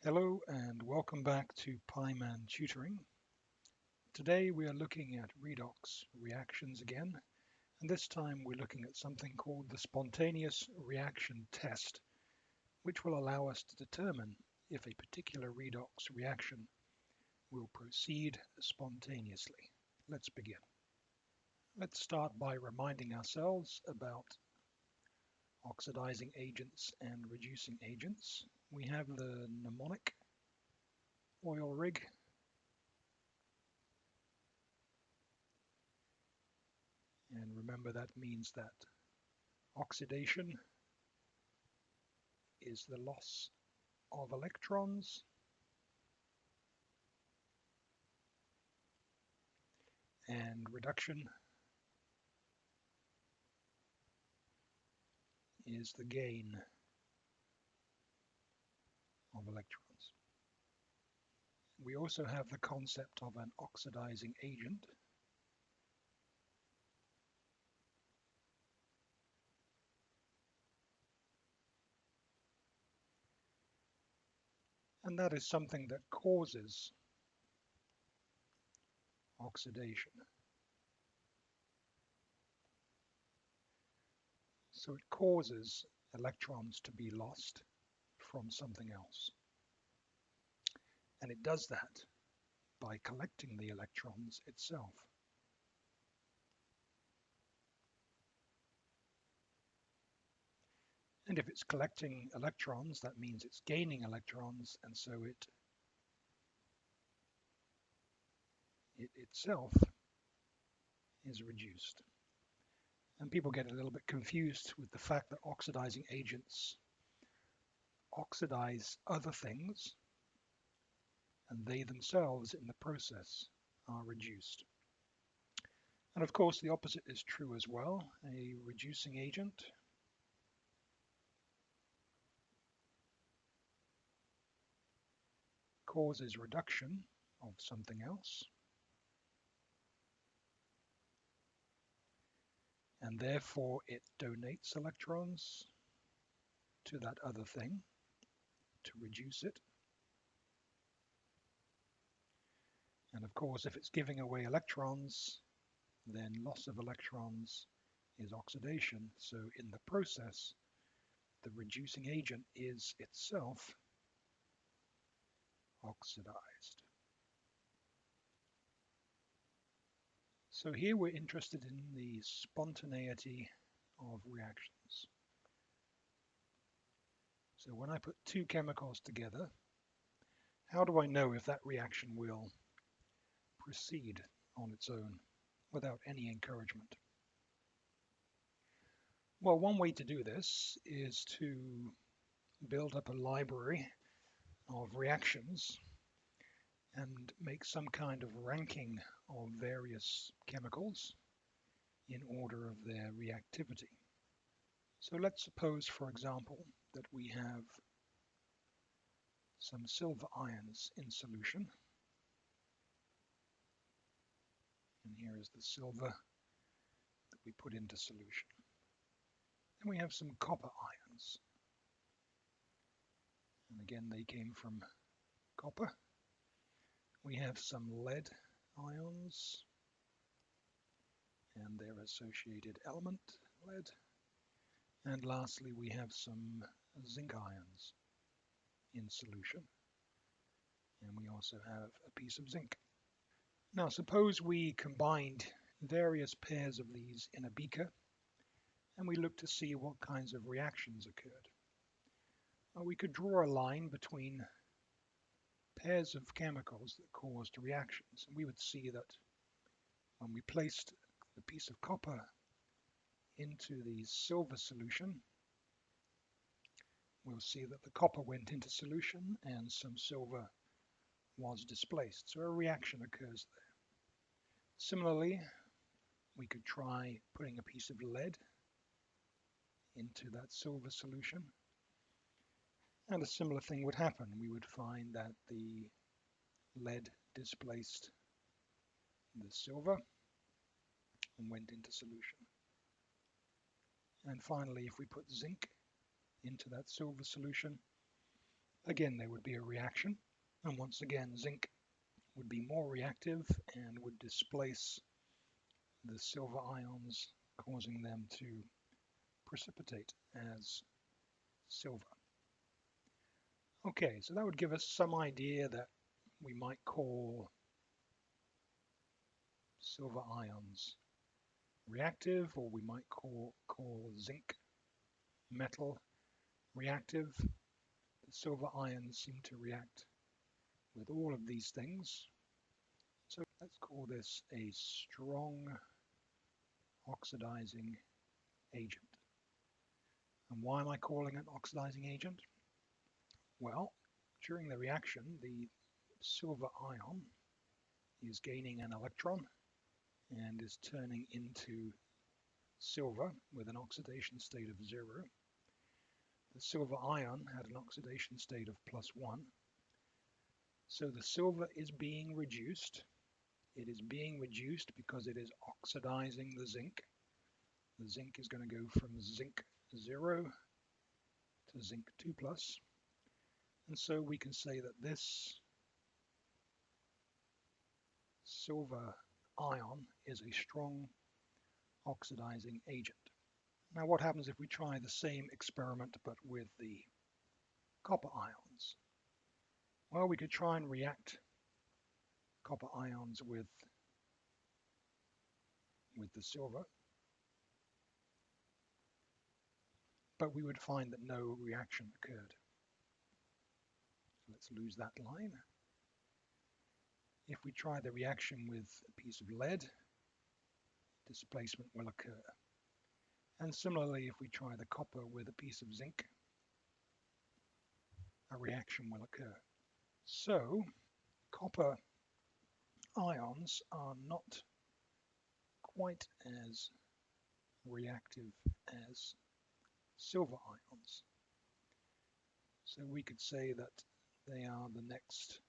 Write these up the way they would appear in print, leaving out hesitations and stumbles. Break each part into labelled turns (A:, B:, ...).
A: Hello and welcome back to Pyman Tutoring. Today we are looking at redox reactions again, and this time we're looking at something called the spontaneous reaction test, which will allow us to determine if a particular redox reaction will proceed spontaneously. Let's begin. Let's start by reminding ourselves about oxidizing agents and reducing agents. We have the mnemonic oil rig. And remember, that means that oxidation is the loss of electrons, and reduction is the gain of electrons. We also have the concept of an oxidizing agent. And that is something that causes oxidation. So it causes electrons to be lost from something else. And it does that by collecting the electrons itself. And if it's collecting electrons, that means it's gaining electrons, and so it itself is reduced. And people get a little bit confused with the fact that oxidizing agents oxidize other things, and they themselves in the process are reduced. And of course, the opposite is true as well. A reducing agent causes reduction of something else, and therefore it donates electrons to that other thing to reduce it. And of course, if it's giving away electrons, then loss of electrons is oxidation. So in the process, the reducing agent is itself oxidized. So here we're interested in the spontaneity of reactions. So when I put two chemicals together, how do I know if that reaction will proceed on its own without any encouragement? Well, one way to do this is to build up a library of reactions and make some kind of ranking of various chemicals in order of their reactivity. So let's suppose, for example, that we have some silver ions in solution. And here is the silver that we put into solution. And we have some copper ions. And again, they came from copper. We have some lead ions and their associated element, lead. And lastly, we have some zinc ions in solution. And we also have a piece of zinc. Now, suppose we combined various pairs of these in a beaker, and we look to see what kinds of reactions occurred. We could draw a line between pairs of chemicals that caused reactions, and we would see that when we placed the piece of copper into the silver solution, we'll see that the copper went into solution and some silver was displaced. So a reaction occurs there. Similarly, we could try putting a piece of lead into that silver solution, and a similar thing would happen. We would find that the lead displaced the silver and went into solution. And finally, if we put zinc into that silver solution, Again, there would be a reaction, and once again, zinc would be more reactive and would displace the silver ions, causing them to precipitate as silver. Okay, so that would give us some idea that we might call silver ions reactive, or we might call zinc metal reactive. The silver ions seem to react with all of these things. So let's call this a strong oxidizing agent. And why am I calling it oxidizing agent? Well, during the reaction, the silver ion is gaining an electron and is turning into silver with an oxidation state of 0. The silver ion had an oxidation state of +1. So the silver is being reduced. It is being reduced because it is oxidizing the zinc. The zinc is going to go from zinc 0 to zinc 2+. And so we can say that this silver ion is a strong oxidizing agent. Now what happens if we try the same experiment but with the copper ions? Well, we could try and react copper ions with the silver, but we would find that no reaction occurred. So let's lose that line. If we try the reaction with a piece of lead, displacement will occur. And similarly, if we try the copper with a piece of zinc, a reaction will occur. So copper ions are not quite as reactive as silver ions. So we could say that they are the next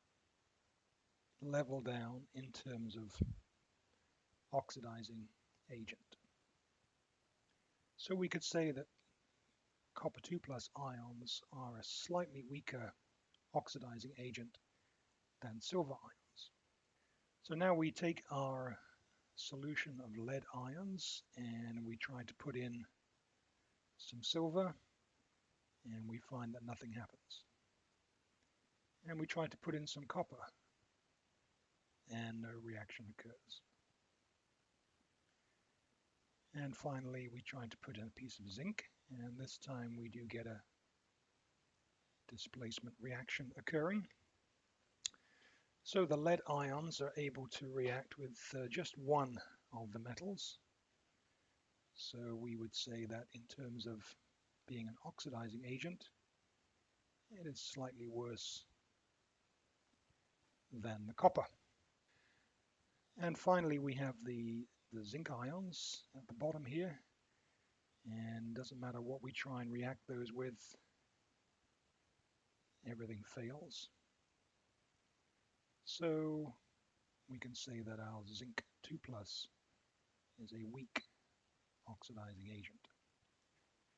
A: level down in terms of oxidizing agent. So we could say that copper 2+ ions are a slightly weaker oxidizing agent than silver ions. So now we take our solution of lead ions and we try to put in some silver, and we find that nothing happens. And we try to put in some copper and no reaction occurs. And finally we try to put in a piece of zinc, and this time we do get a displacement reaction occurring. So the lead ions are able to react with just one of the metals. So we would say that in terms of being an oxidizing agent, it is slightly worse than the copper. And finally we have the zinc ions at the bottom here, and doesn't matter what we try and react those with, everything fails. So we can say that our zinc 2+ is a weak oxidizing agent.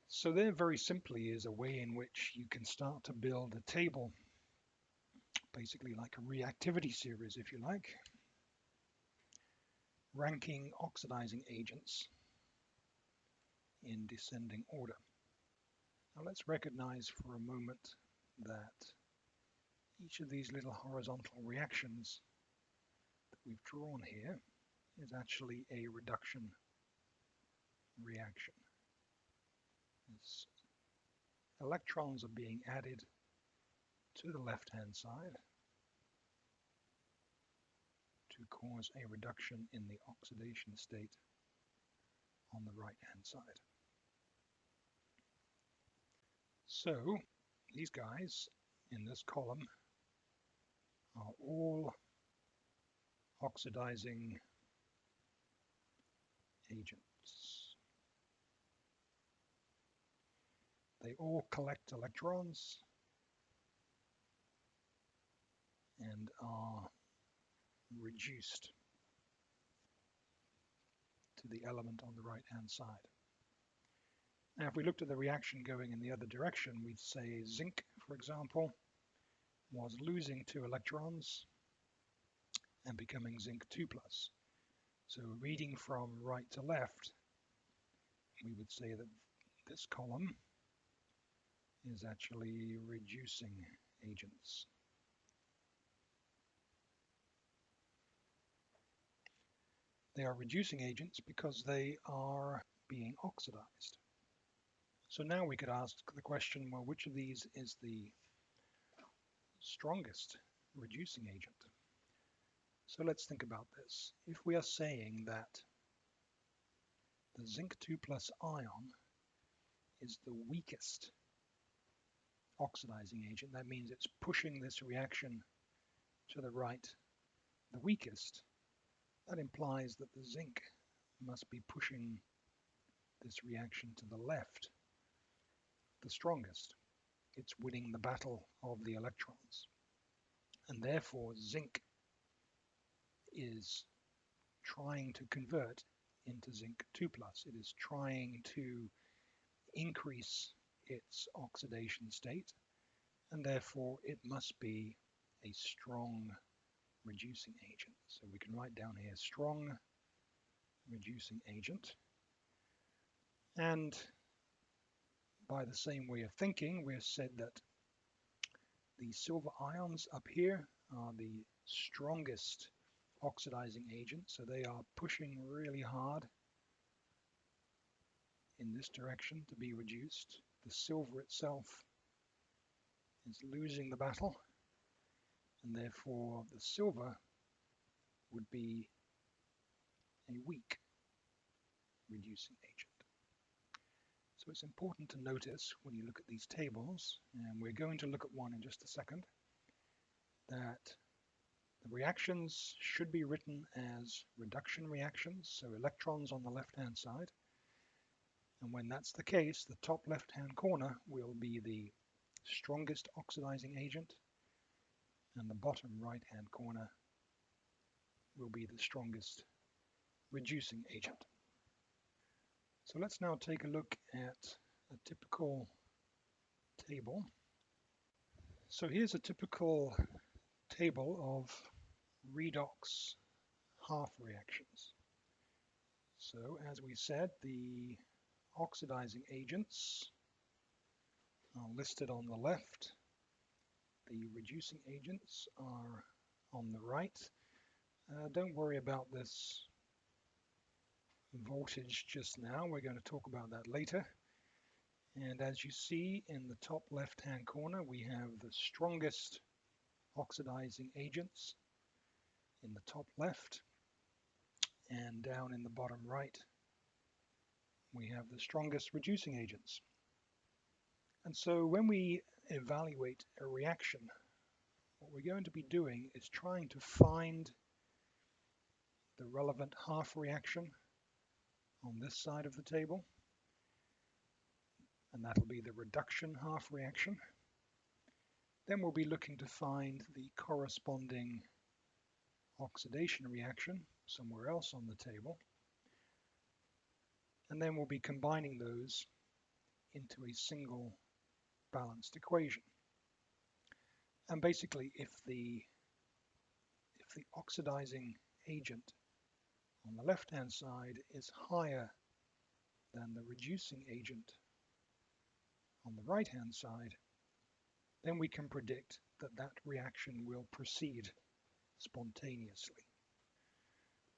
A: So there very simply is a way in which you can start to build a table, basically like a reactivity series if you like, ranking oxidizing agents in descending order. Now let's recognize for a moment that each of these little horizontal reactions that we've drawn here is actually a reduction reaction. As electrons are being added to the left-hand side to cause a reduction in the oxidation state on the right-hand side. So these guys in this column are all oxidizing agents. They all collect electrons and are reduced to the element on the right-hand side. Now if we looked at the reaction going in the other direction, we'd say zinc, for example, was losing 2 electrons and becoming zinc 2+. So reading from right to left, we would say that this column is actually reducing agents. They are reducing agents because they are being oxidized. So now we could ask the question, well, which of these is the strongest reducing agent? So let's think about this. If we are saying that the zinc 2+ ion is the weakest oxidizing agent, that means it's pushing this reaction to the right the weakest. That implies that the zinc must be pushing this reaction to the left the strongest. It's winning the battle of the electrons. And therefore zinc is trying to convert into zinc 2+. It is trying to increase its oxidation state, and therefore it must be a strong reducing agent. So we can write down here strong reducing agent. And by the same way of thinking, we've said that the silver ions up here are the strongest oxidizing agent, so they are pushing really hard in this direction to be reduced. The silver itself is losing the battle, and therefore the silver would be a weak reducing agent. So it's important to notice when you look at these tables, and we're going to look at one in just a second, that the reactions should be written as reduction reactions, so electrons on the left-hand side. And when that's the case, the top left-hand corner will be the strongest oxidizing agent, and the bottom right-hand corner will be the strongest reducing agent. So let's now take a look at a typical table. So here's a typical table of redox half reactions. So as we said, the oxidizing agents are listed on the left. The reducing agents are on the right. Don't worry about this voltage just now. We're going to talk about that later. And as you see in the top left-hand corner, we have the strongest oxidizing agents in the top left, and down in the bottom right, we have the strongest reducing agents. And so when we evaluate a reaction, what we're going to be doing is trying to find the relevant half reaction on this side of the table, and that'll be the reduction half reaction. Then we'll be looking to find the corresponding oxidation reaction somewhere else on the table, and then we'll be combining those into a single balanced equation. And basically, if the oxidizing agent on the left-hand side is higher than the reducing agent on the right-hand side, then we can predict that that reaction will proceed spontaneously.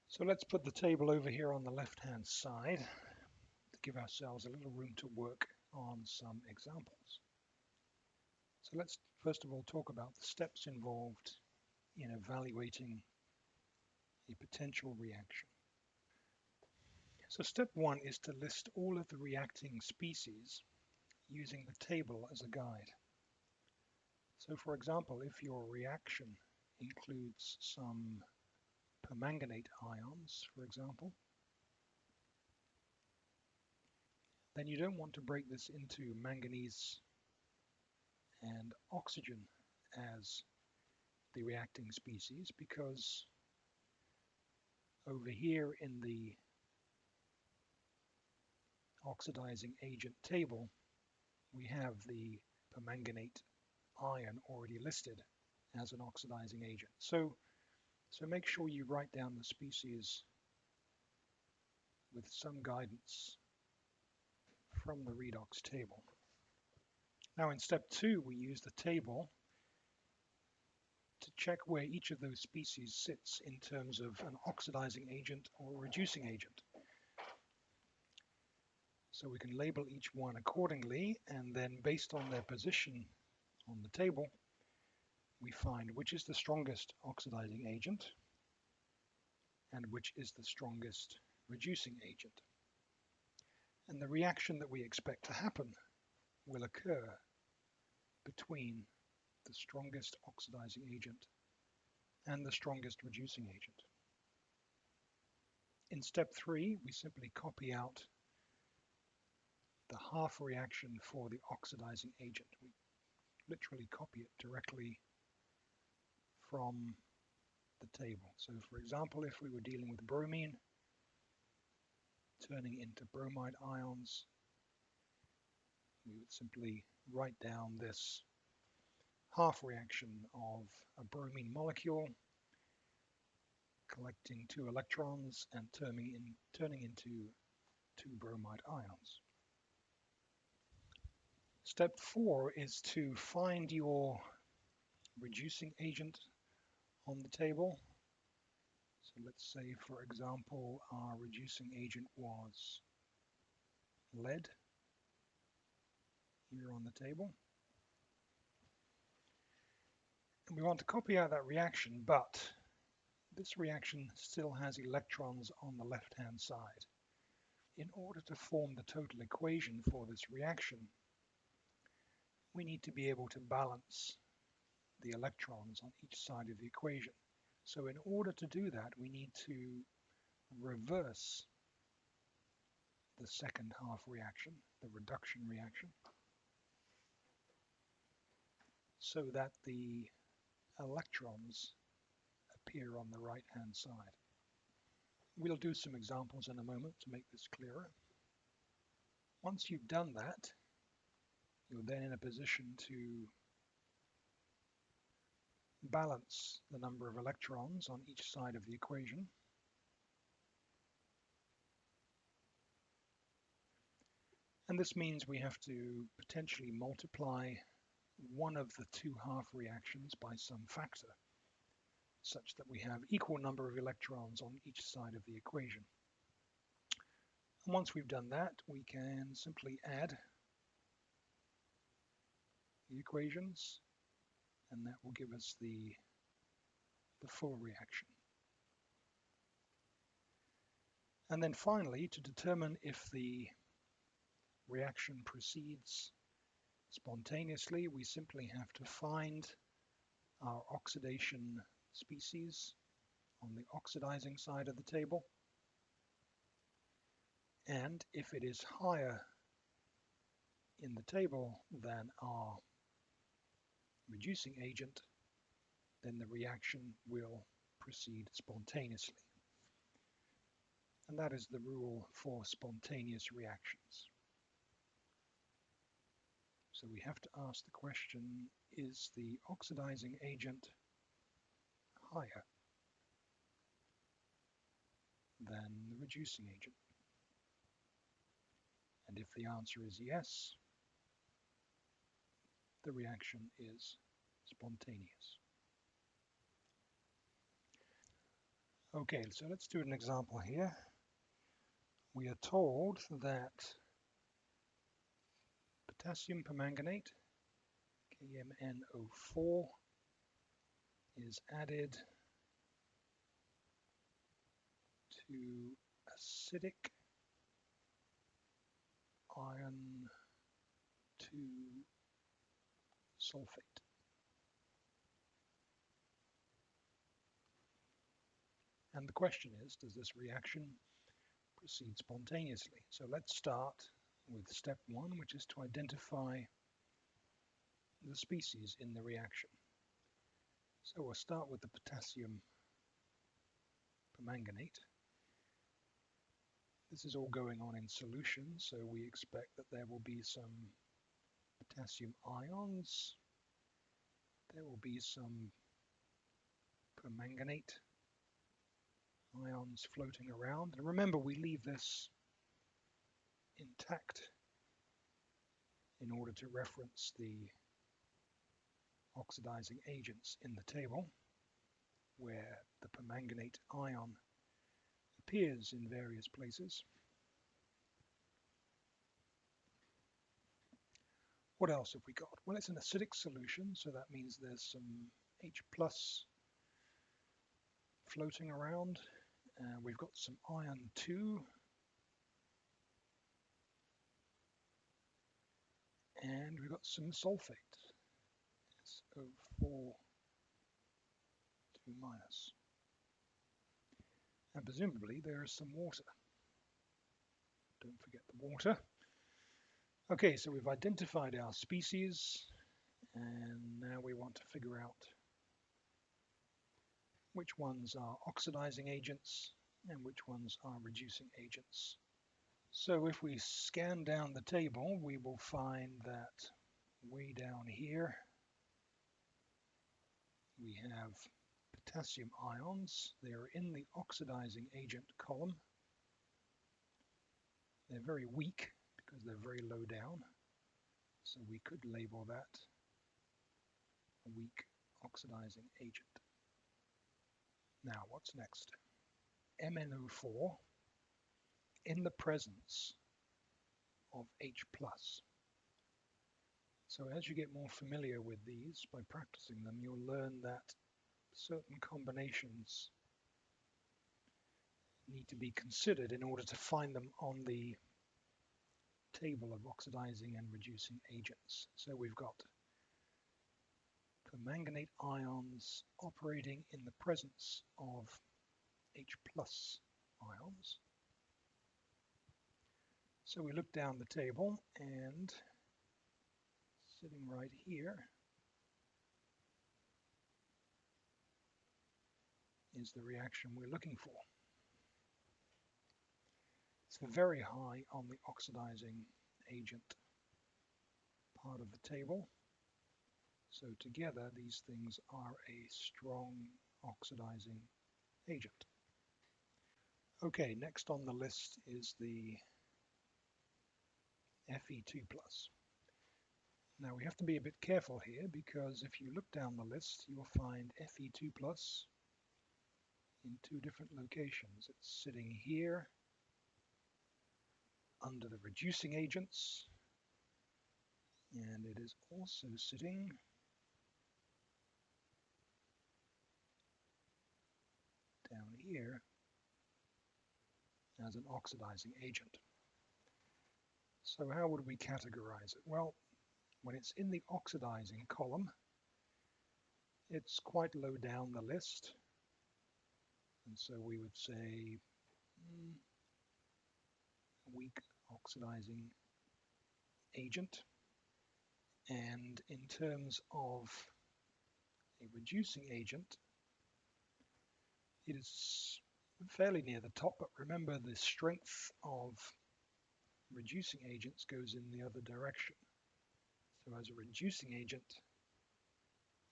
A: So let's put the table over here on the left-hand side to give ourselves a little room to work on some examples. So let's first of all talk about the steps involved in evaluating a potential reaction. So step one is to list all of the reacting species using the table as a guide. So for example, if your reaction includes some permanganate ions, for example, then you don't want to break this into manganese and oxygen as the reacting species, because over here in the oxidizing agent table, we have the permanganate ion already listed. as an oxidizing agent. So make sure you write down the species with some guidance from the redox table. Now in step 2, we use the table to check where each of those species sits in terms of an oxidizing agent or reducing agent. So we can label each one accordingly, and then based on their position on the table, we find which is the strongest oxidizing agent and which is the strongest reducing agent. And the reaction that we expect to happen will occur between the strongest oxidizing agent and the strongest reducing agent. In step 3, we simply copy out the half reaction for the oxidizing agent. We literally copy it directly from the table. So for example, if we were dealing with bromine, turning into bromide ions, we would simply write down this half reaction of a bromine molecule collecting 2 electrons and turning into 2 bromide ions. Step 4 is to find your reducing agent on the table. So let's say, for example, our reducing agent was lead here on the table. And we want to copy out that reaction, but this reaction still has electrons on the left-hand side. In order to form the total equation for this reaction, we need to be able to balance the electrons on each side of the equation. So in order to do that, we need to reverse the second half reaction, the reduction reaction, so that the electrons appear on the right-hand side. We'll do some examples in a moment to make this clearer. Once you've done that, you're then in a position to balance the number of electrons on each side of the equation. And this means we have to potentially multiply one of the 2 half reactions by some factor, such that we have equal number of electrons on each side of the equation. And once we've done that, we can simply add the equations, and that will give us the full reaction. And then finally, to determine if the reaction proceeds spontaneously, we simply have to find our oxidation species on the oxidizing side of the table. And if it is higher in the table than our reducing agent, then the reaction will proceed spontaneously. And that is the rule for spontaneous reactions. So we have to ask the question, is the oxidizing agent higher than the reducing agent? And if the answer is yes, the reaction is spontaneous. Okay, so let's do an example here. We are told that potassium permanganate, KMnO4, is added to acidic iron 2 sulfate. And the question is, does this reaction proceed spontaneously? So let's start with step 1, which is to identify the species in the reaction. So we'll start with the potassium permanganate. This is all going on in solution, so we expect that there will be some potassium ions. There will be some permanganate ions floating around. And remember, we leave this intact in order to reference the oxidizing agents in the table, where the permanganate ion appears in various places. What else have we got? Well, it's an acidic solution, so that means there's some H plus floating around. We've got some iron 2, and we've got some sulfate, SO4 2 minus. And presumably there is some water. Don't forget the water. Okay, so we've identified our species, and now we want to figure out which ones are oxidizing agents and which ones are reducing agents. So if we scan down the table, we will find that way down here we have potassium ions. They're in the oxidizing agent column. They're very weak because they're very low down, so we could label that a weak oxidizing agent. Now, what's next? MnO4 in the presence of H+. So as you get more familiar with these by practicing them, you'll learn that certain combinations need to be considered in order to find them on the table of oxidizing and reducing agents. So we've got permanganate ions operating in the presence of H+ ions. So we look down the table, and sitting right here is the reaction we're looking for. It's very high on the oxidizing agent part of the table. So together these things are a strong oxidizing agent. Okay, next on the list is the Fe2+. Now we have to be a bit careful here, because if you look down the list, you'll find Fe2+ in two different locations. It's sitting here under the reducing agents, and it is also sitting down here as an oxidizing agent. So how would we categorize it? Well, when it's in the oxidizing column, it's quite low down the list, and so we would say weak oxidizing agent. And in terms of a reducing agent, it is fairly near the top, but remember the strength of reducing agents goes in the other direction. So as a reducing agent,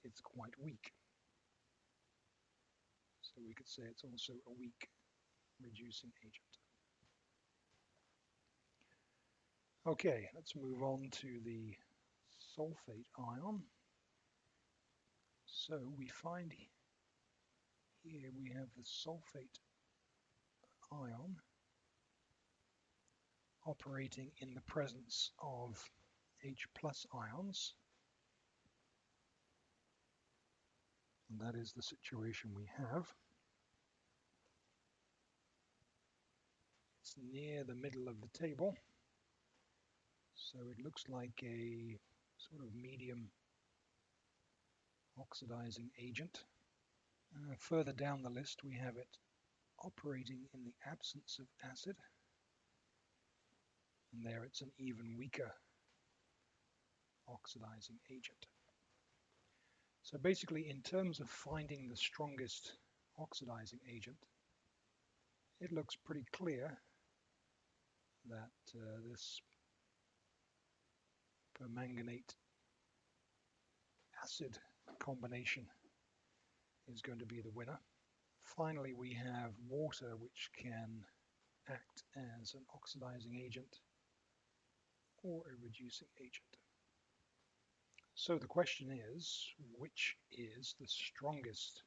A: it's quite weak. So we could say it's also a weak reducing agent. Okay, let's move on to the sulfate ion. So we find here we have the sulfate ion operating in the presence of H+ ions. And that is the situation we have. It's near the middle of the table, so it looks like a sort of medium oxidizing agent. Further down the list, we have it operating in the absence of acid, and there it's an even weaker oxidizing agent. So basically, in terms of finding the strongest oxidizing agent, it looks pretty clear that this permanganate acid combination is going to be the winner. Finally, we have water, which can act as an oxidizing agent or a reducing agent. So the question is, which is the strongest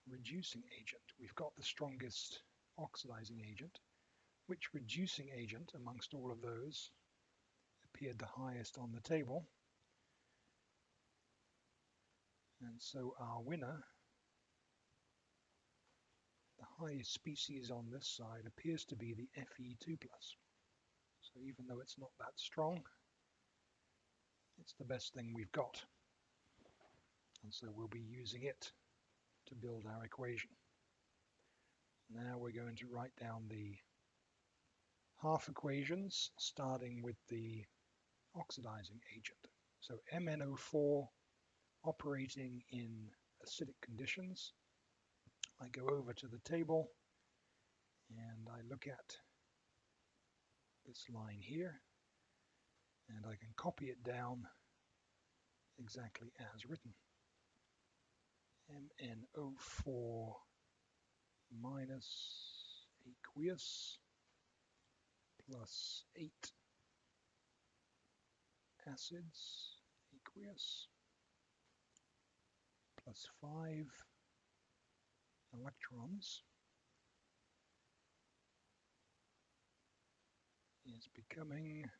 A: reducing agent? We've got the strongest oxidizing agent. Which reducing agent amongst all of those appeared the highest on the table? And so our winner, the highest species on this side, appears to be the Fe2+. So even though it's not that strong, it's the best thing we've got. And so we'll be using it to build our equation. Now we're going to write down the half equations, starting with the oxidizing agent. So MnO4 operating in acidic conditions. I go over to the table and I look at this line here, and I can copy it down exactly as written. MnO4 minus aqueous plus 8 acids aqueous plus 5 electrons is becoming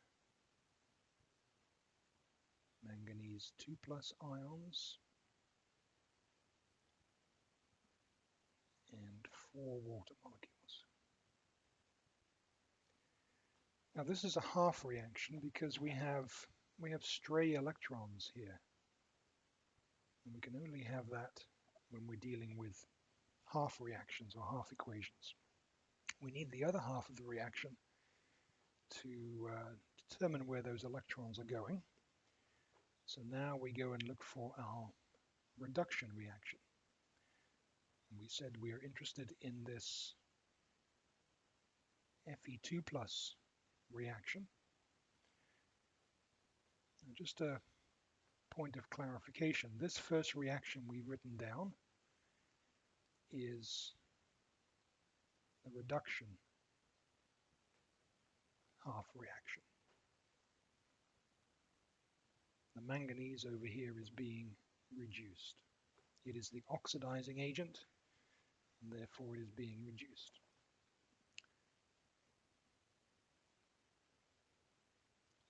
A: manganese 2+ ions and 4 water molecules. Now this is a half reaction because we have stray electrons here. And we can only have that when we're dealing with half reactions or half equations. We need the other half of the reaction to determine where those electrons are going. So now we go and look for our reduction reaction. And we said we are interested in this Fe2+ reaction. And just a point of clarification, this first reaction we've written down is the reduction half reaction. The manganese over here is being reduced. It is the oxidizing agent, and therefore it is being reduced.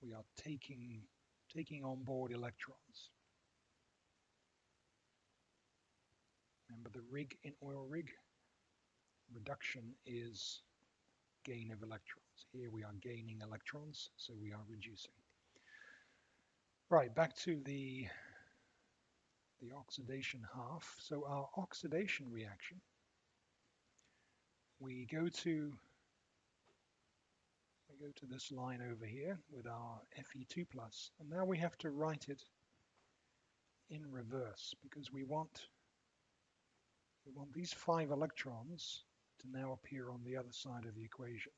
A: We are taking on board electrons. Remember the rig in oil rig? Reduction is gain of electrons. Here we are gaining electrons, so we are reducing. Right, back to the oxidation half. So our oxidation reaction, we go to this line over here with our Fe2+, and now we have to write it in reverse because we want these 5 electrons to now appear on the other side of the equation.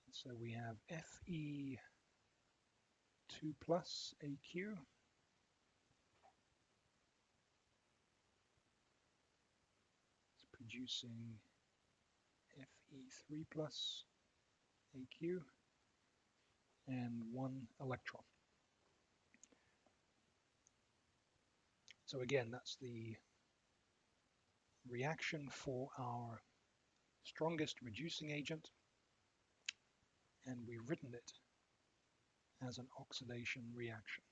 A: And so we have Fe2+ Aq it's producing Fe3+ Aq and 1 electron. So again, that's the reaction for our strongest reducing agent, and we've written it as an oxidation reaction.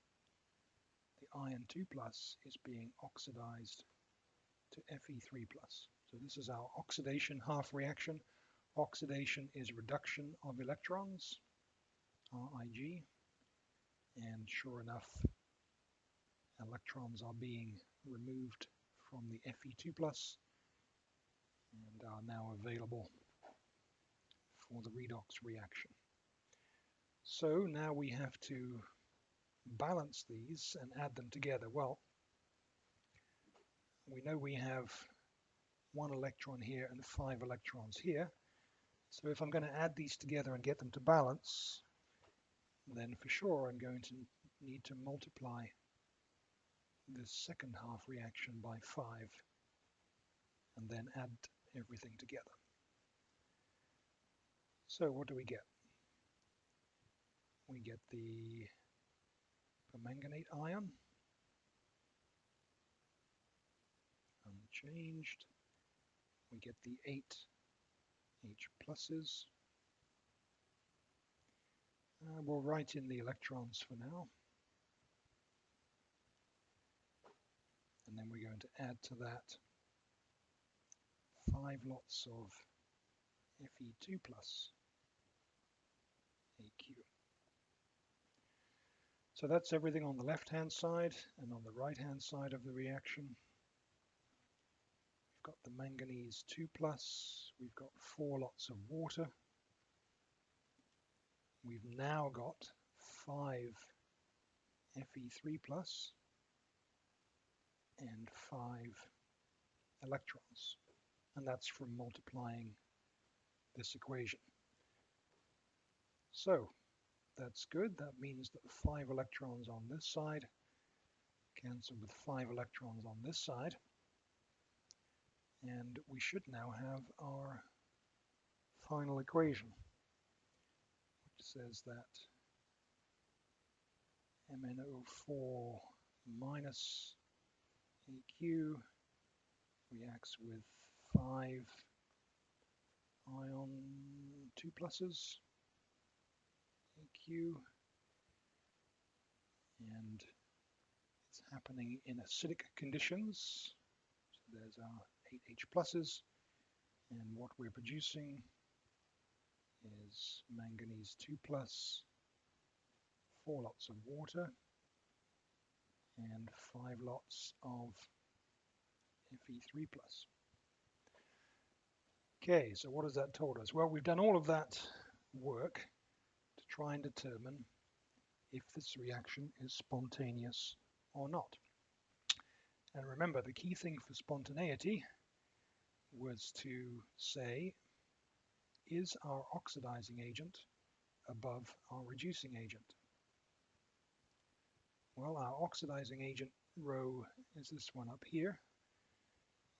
A: The iron 2+ is being oxidized to Fe3+. So this is our oxidation half reaction. Oxidation is reduction of electrons, Rig, and sure enough, electrons are being removed from the Fe2+ and are now available for the redox reaction. So now we have to balance these and add them together. Well, we know we have 1 electron here and 5 electrons here. So if I'm going to add these together and get them to balance, then for sure I'm going to need to multiply this second half reaction by 5 and then add everything together. So what do we get? We get the permanganate ion, unchanged. We get the 8 H pluses. We'll write in the electrons for now. And then we're going to add to that 5 lots of Fe2 plus AQ. So that's everything on the left-hand side, and on the right-hand side of the reaction, we've got the manganese 2 plus, we've got 4 lots of water. We've now got 5 Fe3 plus and 5 electrons, and that's from multiplying this equation. So that's good. That means that 5 electrons on this side cancel with 5 electrons on this side, and we should now have our final equation, which says that MnO4 minus AQ reacts with 5 ion 2 pluses AQ, and it's happening in acidic conditions. So there's our 8H pluses, and what we're producing is manganese 2 plus, 4 lots of water, and 5 lots of Fe3 plus. Okay, so what has that told us? Well, we've done all of that work to try and determine if this reaction is spontaneous or not. And remember, the key thing for spontaneity was to say, is our oxidizing agent above our reducing agent? Well, our oxidizing agent row is this one up here,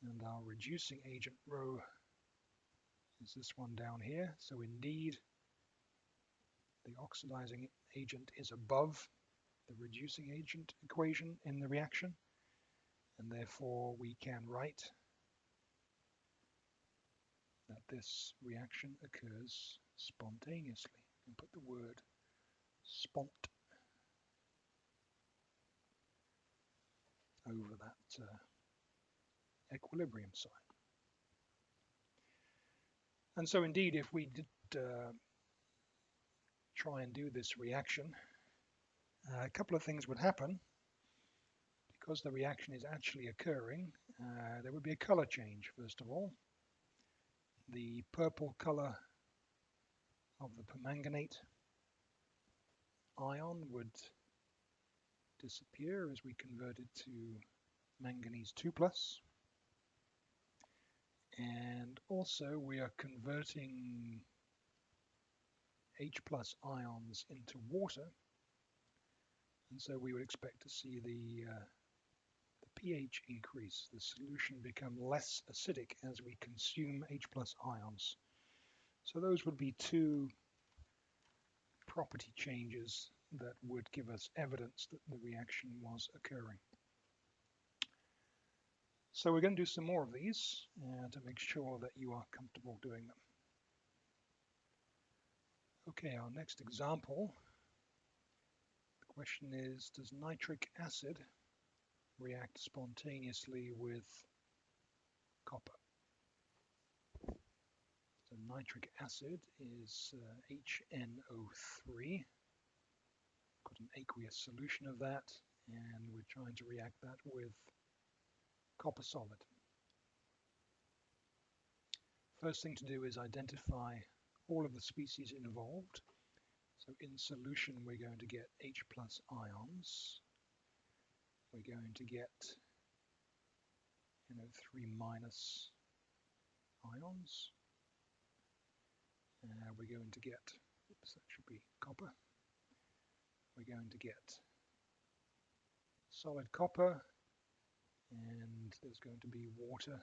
A: and our reducing agent row is this one down here. So indeed, the oxidizing agent is above the reducing agent equation in the reaction, and therefore we can write that this reaction occurs spontaneously, and put the word spont over that equilibrium sign. And so indeed, if we did try and do this reaction, a couple of things would happen. Because the reaction is actually occurring, there would be a color change, first of all. The purple color of the permanganate ion would disappear as we convert it to manganese 2 plus. And also we are converting H plus ions into water, and so we would expect to see the pH increase, the solution become less acidic as we consume H plus ions. So those would be two property changes that would give us evidence that the reaction was occurring. So we're going to do some more of these to make sure that you are comfortable doing them. Okay, our next example, the question is, does nitric acid react spontaneously with copper? So nitric acid is HNO3. Got an aqueous solution of that, and we're trying to react that with copper solid. First thing to do is identify all of the species involved. So in solution, we're going to get H plus ions. We're going to get NO3 minus ions. We're going to get, oops, that should be copper. We're going to get solid copper and there's going to be water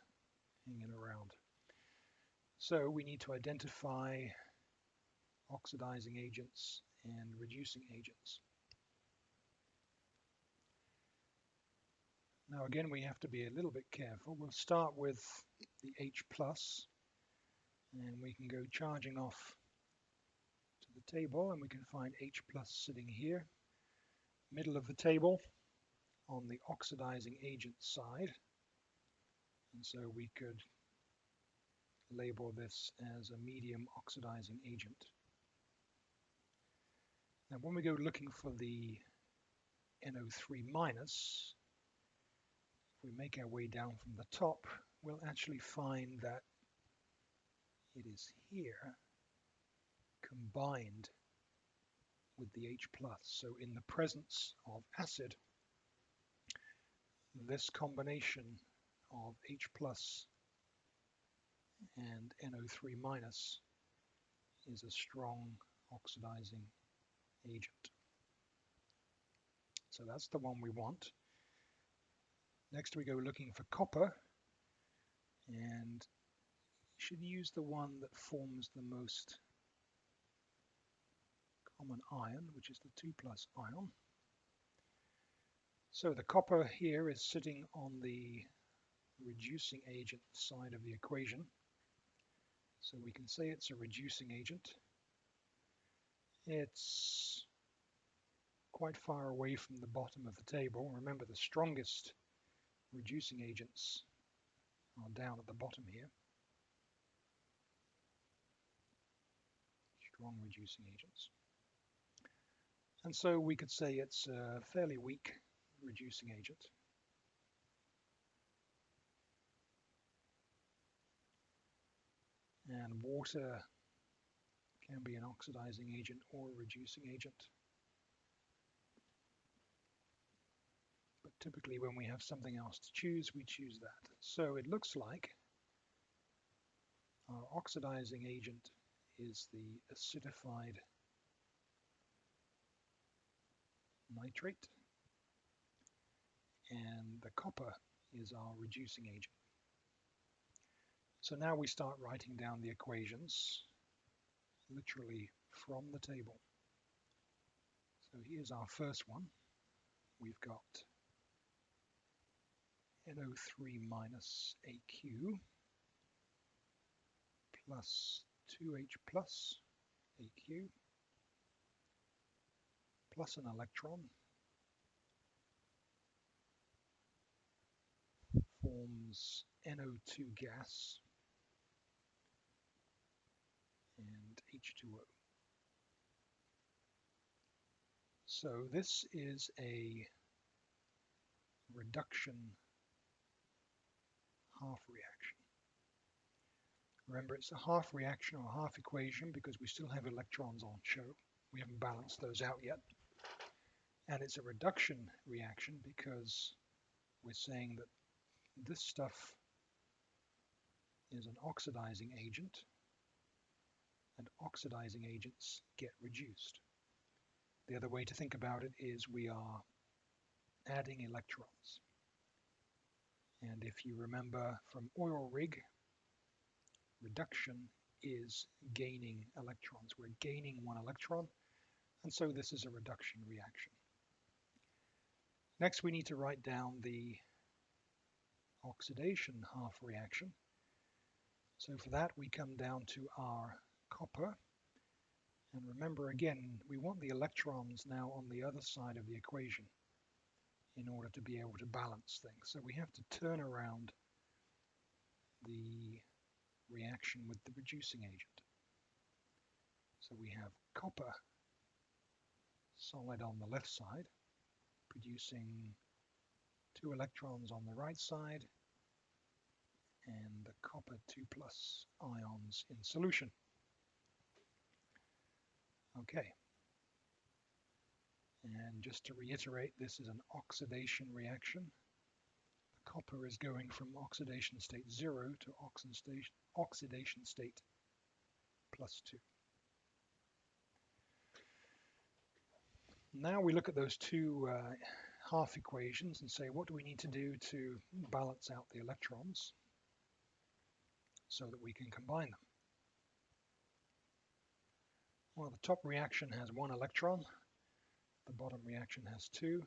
A: hanging around. So we need to identify oxidizing agents and reducing agents. Now again, we have to be a little bit careful. We'll start with the H+, and we can go charging off to the table, and we can find H+ sitting here, middle of the table on the oxidizing agent side. And so we could label this as a medium oxidizing agent. Now when we go looking for the NO3-, if we make our way down from the top, we'll actually find that it is here combined with the H+. So in the presence of acid, this combination of H+ and NO3- is a strong oxidizing agent. So that's the one we want. Next we go looking for copper, and you should use the one that forms the most common ion, which is the 2+ ion. So the copper here is sitting on the reducing agent side of the equation. So we can say it's a reducing agent. It's quite far away from the bottom of the table. Remember, the strongest reducing agents are down at the bottom here. Strong reducing agents. And so we could say it's a fairly weak reducing agent. And water can be an oxidizing agent or a reducing agent. But typically when we have something else to choose, we choose that. So it looks like our oxidizing agent is the acidified nitrate, and the copper is our reducing agent. So now we start writing down the equations literally from the table. So here's our first one. We've got NO3- AQ plus 2H plus AQ plus an electron forms NO2 gas and H2O. So this is a reduction half reaction. Remember, it's a half reaction or half equation because we still have electrons on show. We haven't balanced those out yet. And it's a reduction reaction because we're saying that this stuff is an oxidizing agent, and oxidizing agents get reduced. The other way to think about it is we are adding electrons. And if you remember from oil rig, reduction is gaining electrons. We're gaining one electron, and so this is a reduction reaction. Next, we need to write down the oxidation half reaction. So for that, we come down to our copper. And remember again, we want the electrons now on the other side of the equation in order to be able to balance things. So we have to turn around the reaction with the reducing agent. So we have copper solid on the left side, producing 2 electrons on the right side, and the copper 2+ ions in solution. Okay. And just to reiterate, this is an oxidation reaction. The copper is going from oxidation state 0 to oxidation state +2. Now we look at those two half equations and say, what do we need to do to balance out the electrons so that we can combine them? Well, the top reaction has 1 electron, the bottom reaction has 2,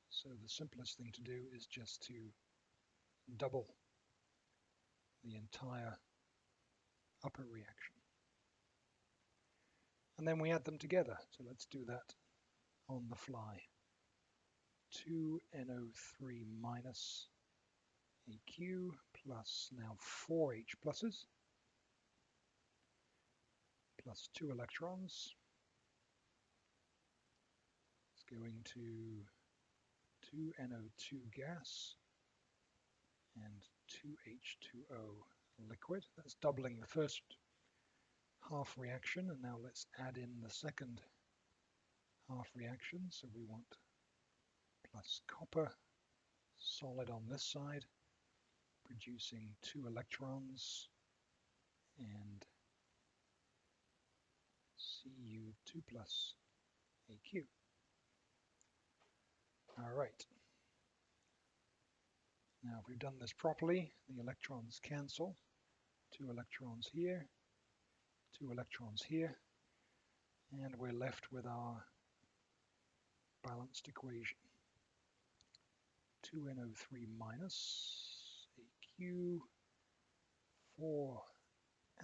A: so the simplest thing to do is just to double the entire upper reaction. And then we add them together, so let's do that on the fly. 2NO3 minus AQ plus now 4 H pluses plus 2 electrons. It's going to 2NO2 gas and 2H2O liquid. That's doubling the first half reaction, and now let's add in the second half reaction. So we want plus copper solid on this side, producing 2 electrons and Cu2 plus AQ. All right. Now, if we've done this properly, the electrons cancel. 2 electrons here, 2 electrons here, and we're left with our balanced equation. 2NO3 minus AQ, 4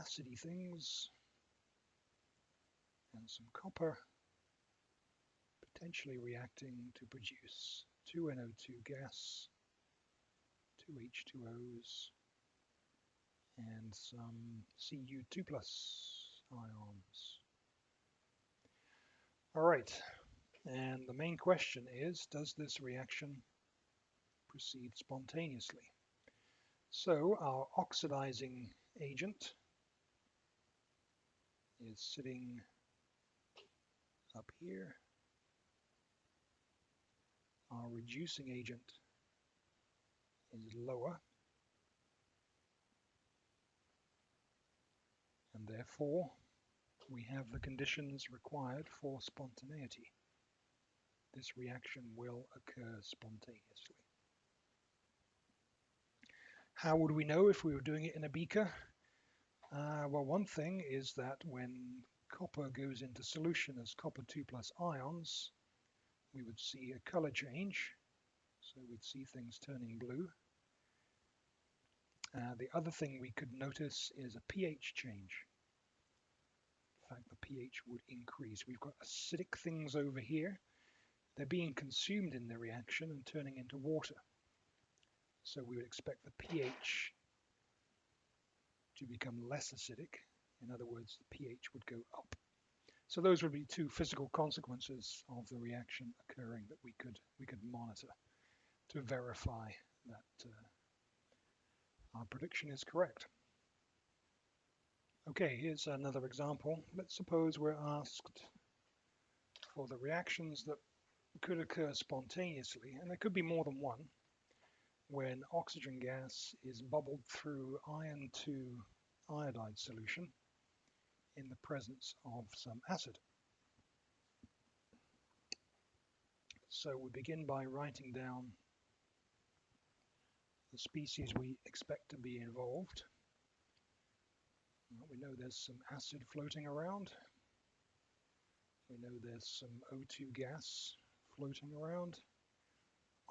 A: acidy things, and some copper, potentially reacting to produce 2NO2 gas, 2 H2Os, and some Cu2 plus ions. All right, and the main question is, does this reaction proceed spontaneously? So our oxidizing agent is sitting up here. Our reducing agent is lower, and therefore we have the conditions required for spontaneity. This reaction will occur spontaneously. How would we know if we were doing it in a beaker? Well, one thing is that when copper goes into solution as copper 2 plus ions, we would see a color change. So we'd see things turning blue. The other thing we could notice is a pH change. In fact, the pH would increase. We've got acidic things over here. They're being consumed in the reaction and turning into water. So we would expect the pH to become less acidic. In other words, the pH would go up. So those would be 2 physical consequences of the reaction occurring that we could monitor to verify that our prediction is correct. Okay, here's another example. Let's suppose we're asked for the reactions that could occur spontaneously, and there could be more than one, when oxygen gas is bubbled through iron to iodide solution in the presence of some acid. So we begin by writing down the species we expect to be involved. Well, we know there's some acid floating around. We know there's some O2 gas floating around.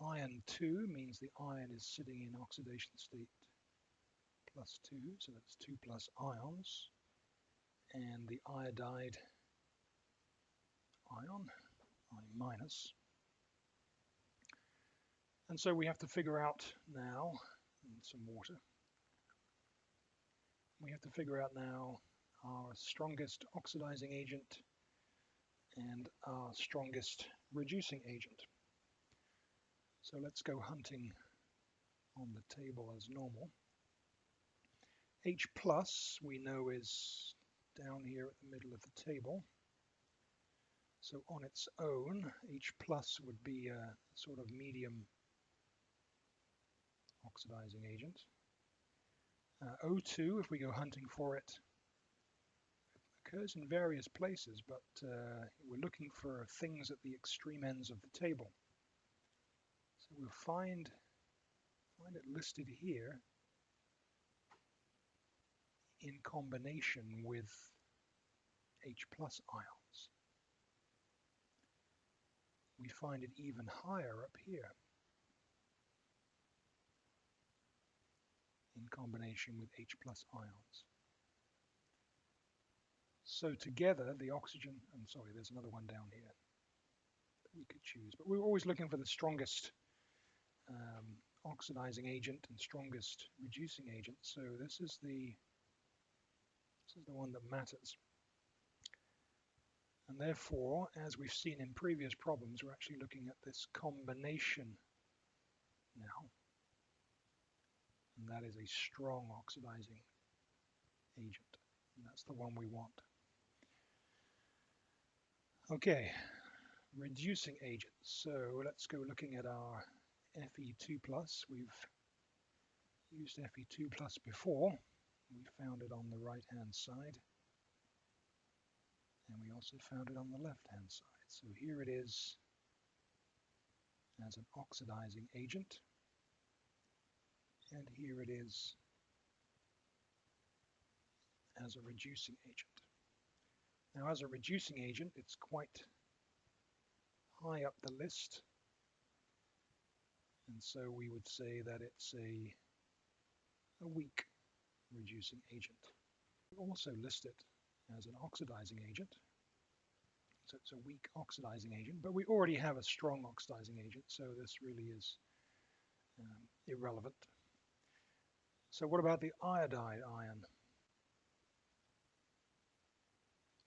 A: Iron 2 means the iron is sitting in oxidation state plus 2, so that's 2 plus ions. And the iodide ion, I minus. And so we have to figure out now, and some water, we have to figure out now our strongest oxidizing agent and our strongest reducing agent. So let's go hunting on the table as normal. H plus we know is down here at the middle of the table. So on its own, H plus would be a sort of medium oxidizing agent. O2, if we go hunting for it, occurs in various places, but we're looking for things at the extreme ends of the table. So we'll find it listed here in combination with H plus ions. We find it even higher up here in combination with H plus ions. So together, the oxygen, I'm sorry, there's another one down here that we could choose, but we're always looking for the strongest oxidizing agent and strongest reducing agent. So this is the one that matters. And therefore, as we've seen in previous problems, we're actually looking at this combination now. And that is a strong oxidizing agent. And that's the one we want. Okay, reducing agents. So let's go looking at our Fe2+. We've used Fe2+ before. We found it on the right-hand side. And we also found it on the left-hand side. So here it is as an oxidizing agent. And here it is as a reducing agent. Now, as a reducing agent, it's quite high up the list. And so we would say that it's a weak reducing agent. We also list it as an oxidizing agent. So it's a weak oxidizing agent, but we already have a strong oxidizing agent, so this really is irrelevant. So what about the iodide ion?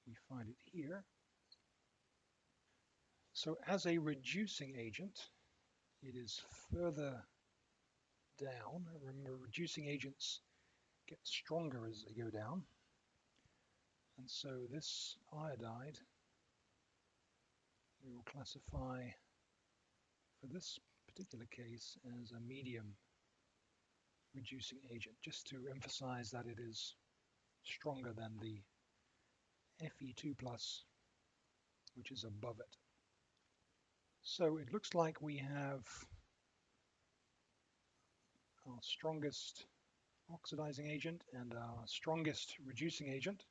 A: We find it here. So as a reducing agent, it is further down. Remember, reducing agents get stronger as they go down. And so this iodide we will classify for this particular case as a medium reducing agent, just to emphasize that it is stronger than the Fe2+, which is above it. So it looks like we have our strongest oxidizing agent and our strongest reducing agent.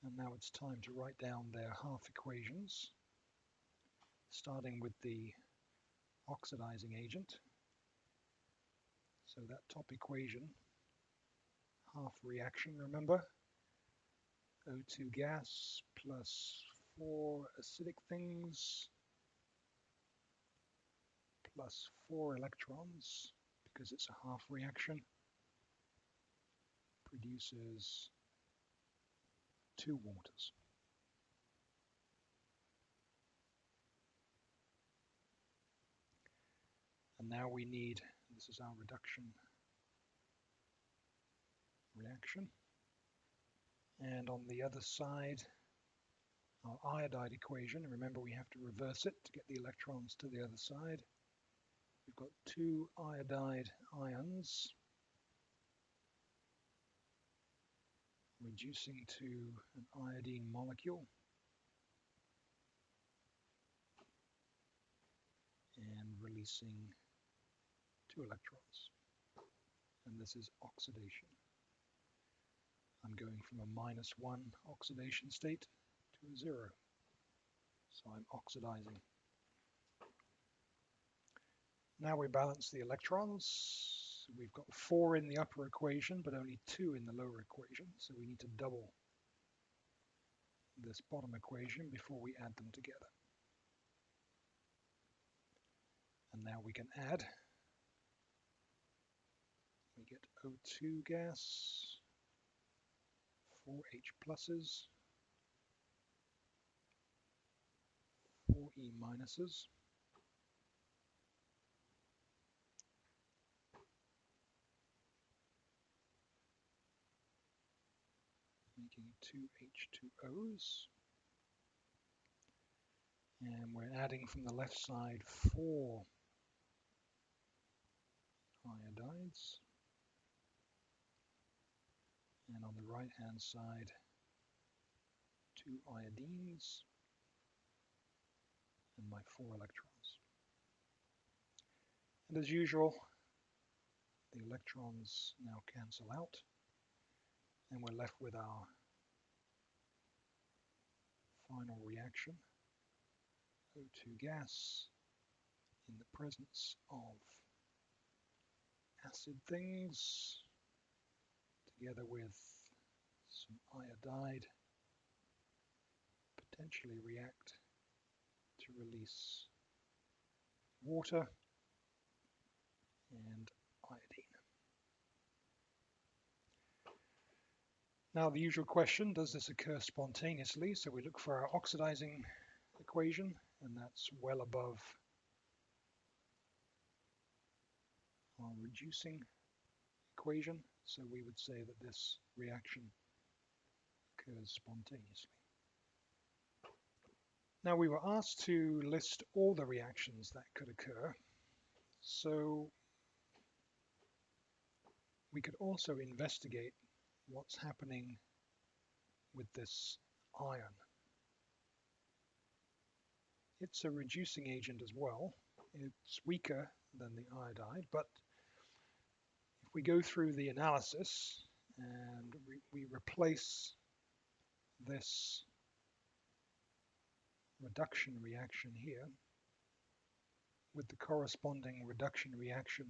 A: And now it's time to write down their half equations, starting with the oxidizing agent. So that top equation, half reaction, remember, O2 gas plus 4 acidic things plus 4 electrons, because it's a half reaction, produces 2 waters. And now we need, this is our reduction reaction. And on the other side, our iodide equation, remember we have to reverse it to get the electrons to the other side. We've got 2 iodide ions reducing to an iodine molecule and releasing 2 electrons. And this is oxidation. I'm going from a -1 oxidation state to a 0. So I'm oxidizing. Now we balance the electrons. We've got 4 in the upper equation, but only 2 in the lower equation. So we need to double this bottom equation before we add them together. And now we can add. We get O2 gas, 4 H pluses, 4 E minuses, making 2 H2Os. And we're adding from the left side 4 iodides. And on the right hand side, 2 iodines and my 4 electrons. And as usual, the electrons now cancel out, and we're left with our final reaction, O2 gas in the presence of acid things, together with some iodide, potentially react to release water and iodine. Now the usual question, does this occur spontaneously? So we look for our oxidizing equation, and that's well above our reducing equation. So we would say that this reaction occurs spontaneously. Now we were asked to list all the reactions that could occur. So we could also investigate what's happening with this iron. It's a reducing agent as well. It's weaker than the iodide, but if we go through the analysis and we replace this reduction reaction here with the corresponding reduction reaction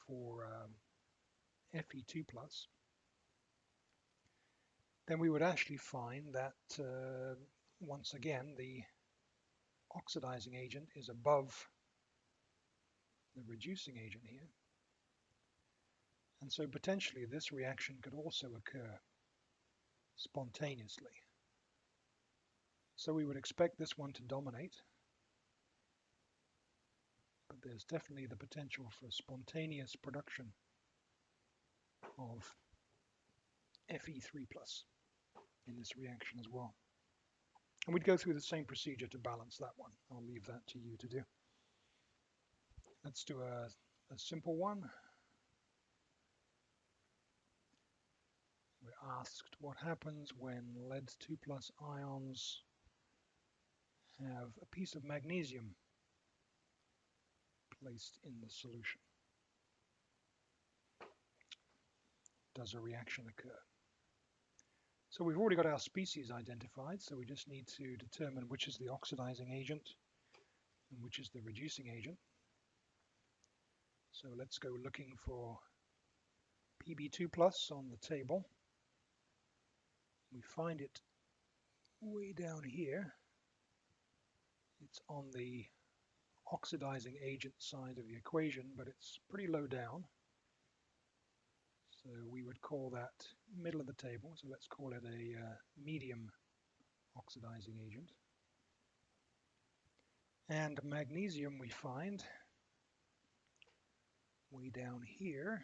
A: for Fe2+, then we would actually find that once again the oxidizing agent is above the reducing agent here, and so potentially this reaction could also occur spontaneously. So we would expect this one to dominate, but there's definitely the potential for spontaneous production of Fe3+ in this reaction as well. And we'd go through the same procedure to balance that one. I'll leave that to you to do. Let's do a simple one. We're asked what happens when lead-2+ ions have a piece of magnesium placed in the solution. Does a reaction occur? So we've already got our species identified, so we just need to determine which is the oxidizing agent and which is the reducing agent. So let's go looking for Pb2+ on the table. We find it way down here. It's on the oxidizing agent side of the equation, but it's pretty low down. So we would call that middle of the table. So let's call it a medium oxidizing agent. And magnesium we find way down here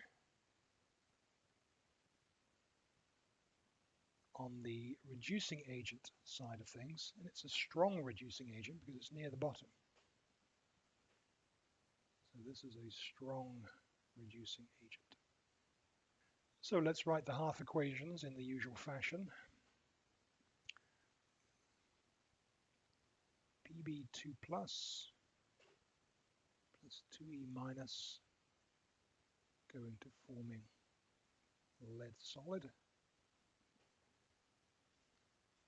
A: on the reducing agent side of things, and it's a strong reducing agent because it's near the bottom. So this is a strong reducing agent. So let's write the half equations in the usual fashion. Pb2+ plus 2E minus going to forming lead solid.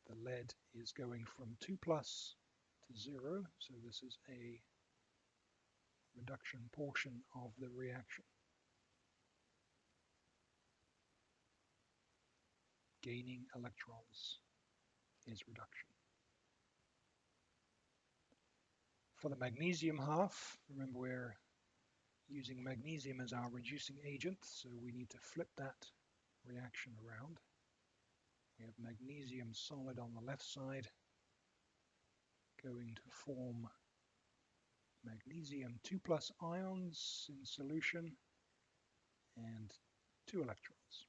A: The lead is going from 2+ to 0, so this is a reduction portion of the reaction. Gaining electrons is reduction. For the magnesium half, remember we're using magnesium as our reducing agent, so we need to flip that reaction around. We have magnesium solid on the left side going to form magnesium 2+ ions in solution and 2 electrons.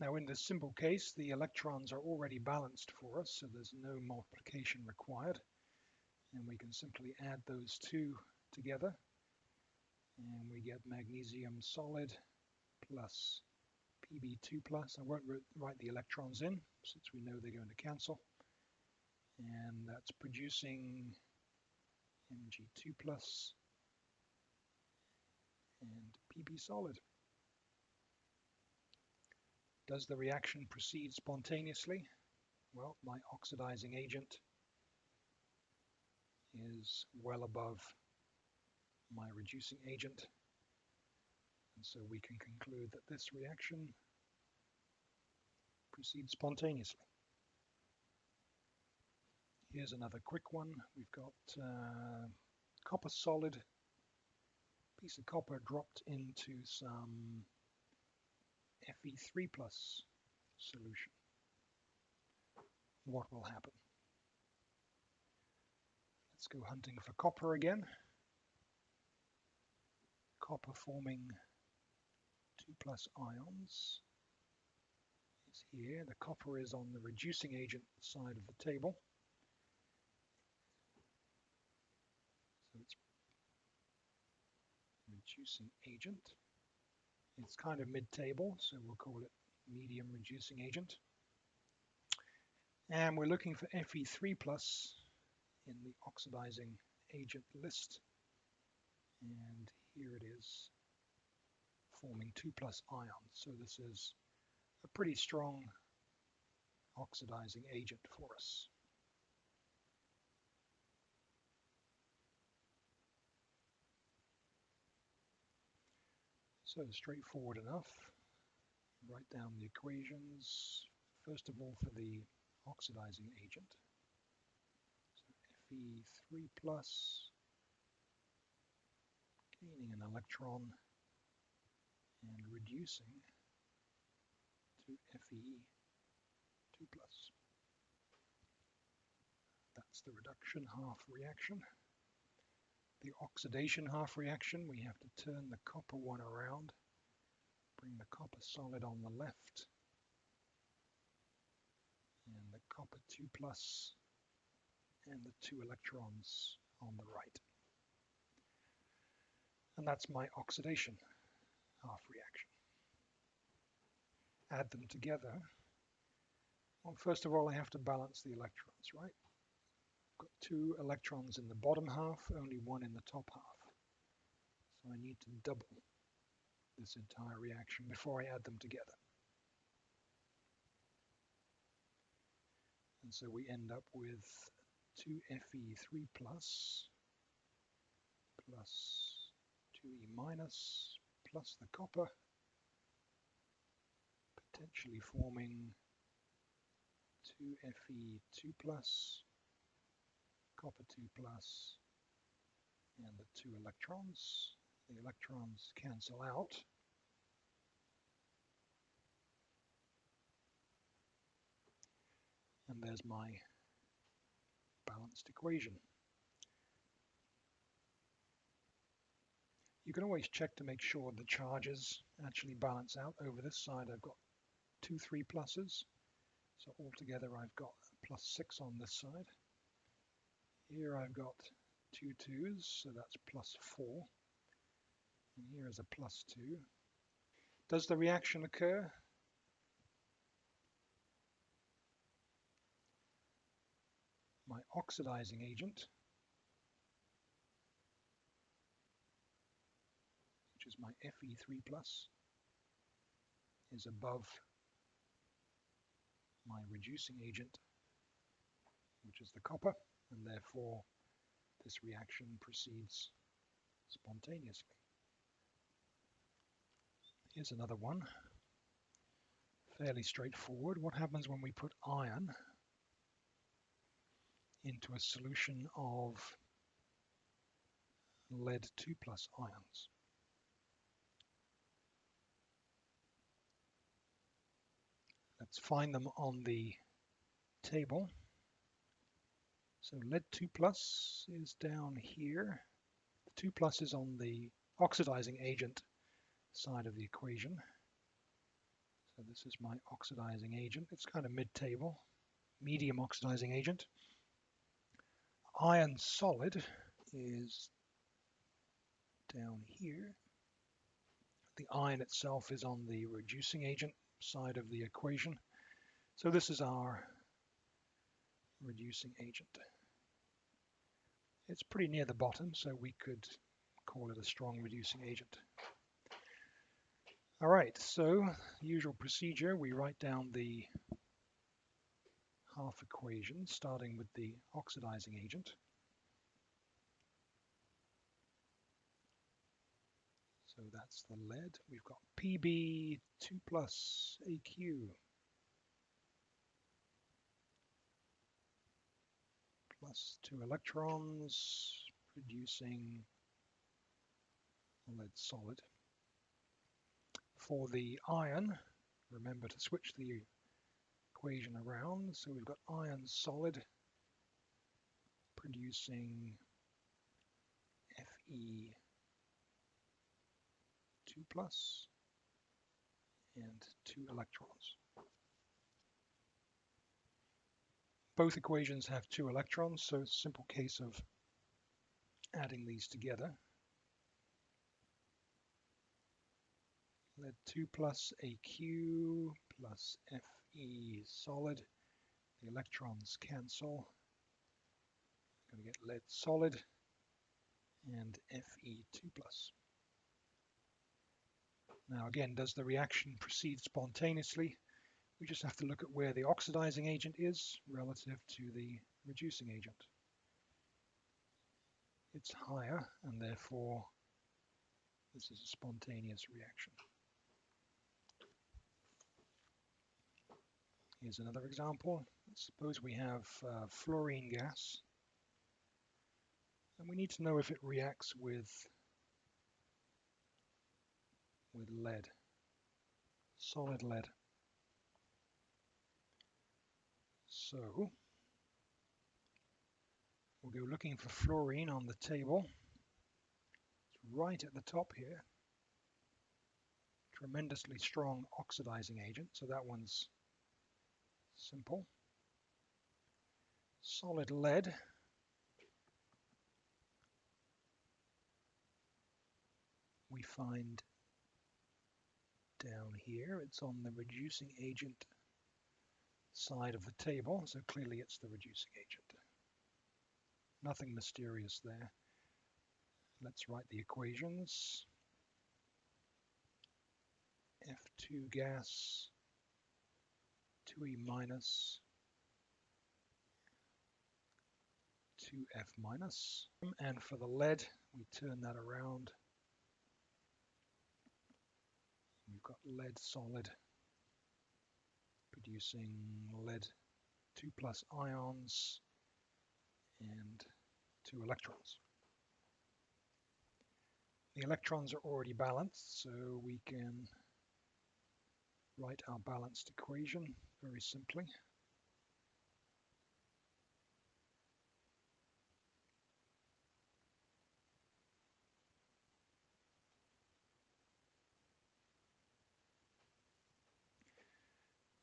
A: Now in this simple case, the electrons are already balanced for us, so there's no multiplication required. And we can simply add those two together, and we get magnesium solid plus Pb2+. I won't write the electrons in, since we know they're going to cancel. And that's producing Mg2 plus, and Pb solid. Does the reaction proceed spontaneously? Well, my oxidizing agent is well above my reducing agent, and so we can conclude that this reaction proceeds spontaneously. Here's another quick one. We've got copper solid, piece of copper dropped into some Fe3 plus solution. What will happen? Let's go hunting for copper again. Copper forming 2 plus ions is here. The copper is on the reducing agent side of the table. So it's reducing agent. It's kind of mid-table, so we'll call it medium reducing agent. And we're looking for Fe3 plus in the oxidizing agent list. And here it is, forming 2 plus ions. So this is a pretty strong oxidizing agent for us. So straightforward enough. Write down the equations. First of all, for the oxidizing agent. So Fe3 plus, gaining an electron and reducing to Fe2 plus. That's the reduction half reaction. The oxidation half reaction, we have to turn the copper one around, bring the copper solid on the left, and the copper 2 plus, and the 2 electrons on the right. And that's my oxidation half reaction. Add them together. Well, first of all, I have to balance the electrons, right? I've got 2 electrons in the bottom half, only 1 in the top half. So I need to double this entire reaction before I add them together. And so we end up with 2 Fe3 plus 2E minus plus the copper, potentially forming 2 Fe2 plus, copper 2 plus, and the 2 electrons. The electrons cancel out. And there's my balanced equation. You can always check to make sure the charges actually balance out. Over this side I've got 2 3 pluses, so altogether I've got +6 on this side. Here I've got 2 2s, so that's +4, and here is a +2. Does the reaction occur? My oxidizing agent, which is my Fe3 plus, is above my reducing agent, which is the copper, and therefore this reaction proceeds spontaneously. Here's another one, fairly straightforward. What happens when we put iron into a solution of lead 2 plus ions? Let's find them on the table. So lead 2 plus is down here. The 2 plus is on the oxidizing agent side of the equation. So this is my oxidizing agent. It's kind of mid-table, medium oxidizing agent. Iron solid is down here. The iron itself is on the reducing agent side of the equation. So this is our reducing agent. It's pretty near the bottom, so we could call it a strong reducing agent. All right, so usual procedure, we write down the half equation, starting with the oxidizing agent. So that's the lead. We've got Pb 2 plus Aq plus 2 electrons, producing lead solid. For the iron, remember to switch the equation around. So we've got iron solid producing Fe 2 plus and 2 electrons. Both equations have 2 electrons, so it's a simple case of adding these together. Lead 2 plus Aq plus Fe solid. The electrons cancel. I'm going to get lead solid and Fe 2 plus. Now again, does the reaction proceed spontaneously? We just have to look at where the oxidizing agent is relative to the reducing agent. It's higher, and therefore this is a spontaneous reaction. Here's another example. Suppose we have fluorine gas, and we need to know if it reacts with lead, solid lead. So we'll go looking for fluorine on the table. It's right at the top here. Tremendously strong oxidizing agent, so that one's simple. Solid lead. We find down here, it's on the reducing agent side of the table, so clearly it's the reducing agent. Nothing mysterious there. Let's write the equations. F2 gas, 2E minus, 2F minus. And for the lead, we turn that around. We've got lead solid producing lead 2 plus ions and 2 electrons. The electrons are already balanced, so we can write our balanced equation very simply.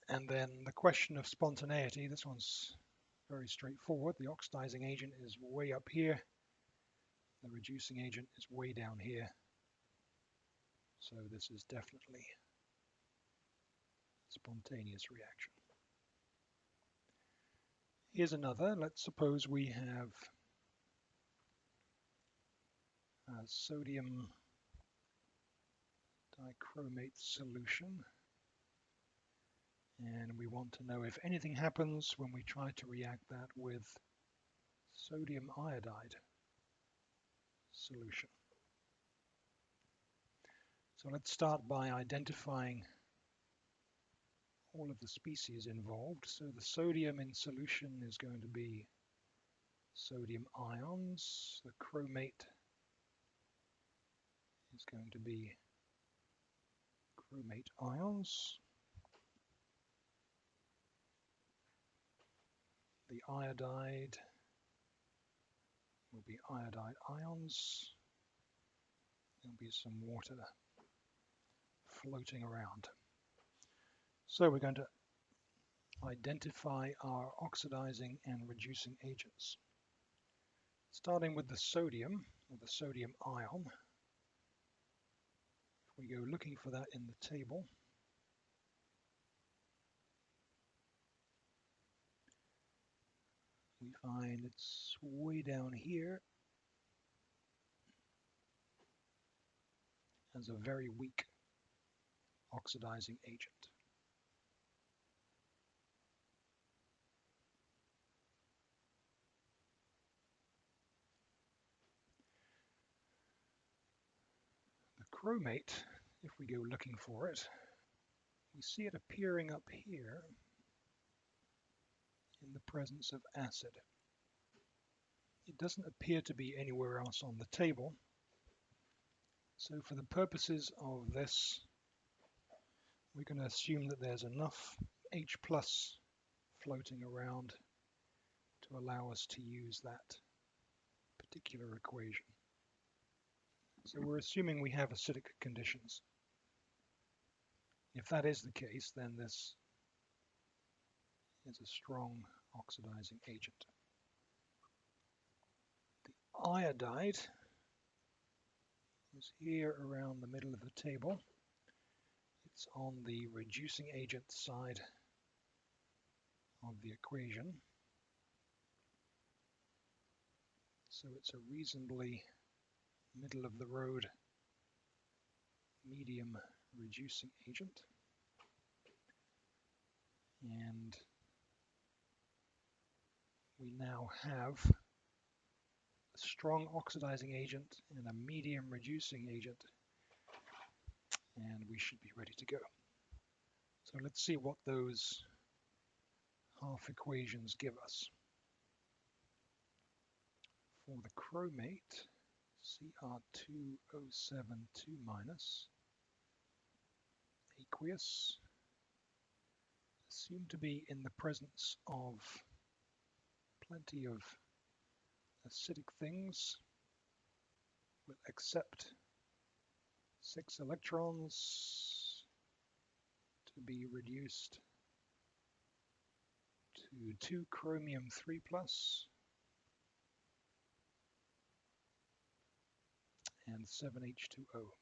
A: And then the question of spontaneity, this one's very straightforward. The oxidizing agent is way up here. The reducing agent is way down here. So this is definitely a spontaneous reaction. Here's another. Let's suppose we have a sodium dichromate solution. And we want to know if anything happens when we try to react that with sodium iodide solution. So let's start by identifying all of the species involved. So the sodium in solution is going to be sodium ions. The chromate is going to be chromate ions. The iodide will be iodide ions. There'll be some water floating around. So we're going to identify our oxidizing and reducing agents. Starting with the sodium, or the sodium ion. If we go looking for that in the table, we find it's way down here. as a very weak oxidizing agent. The chromate, if we go looking for it, we see it appearing up here in the presence of acid. It doesn't appear to be anywhere else on the table. So for the purposes of this, we're going to assume that there's enough H plus floating around to allow us to use that particular equation. So we're assuming we have acidic conditions. If that is the case, then this is a strong oxidizing agent. The iodide is here around the middle of the table. It's on the reducing agent side of the equation. So it's a reasonably middle of the road medium reducing agent. And we now have a strong oxidizing agent and a medium reducing agent, and we should be ready to go. So let's see what those half equations give us. For the chromate, Cr2O72 minus, aqueous, assumed to be in the presence of plenty of acidic things, will accept 6 electrons to be reduced to 2 chromium 3 plus and 7H2O.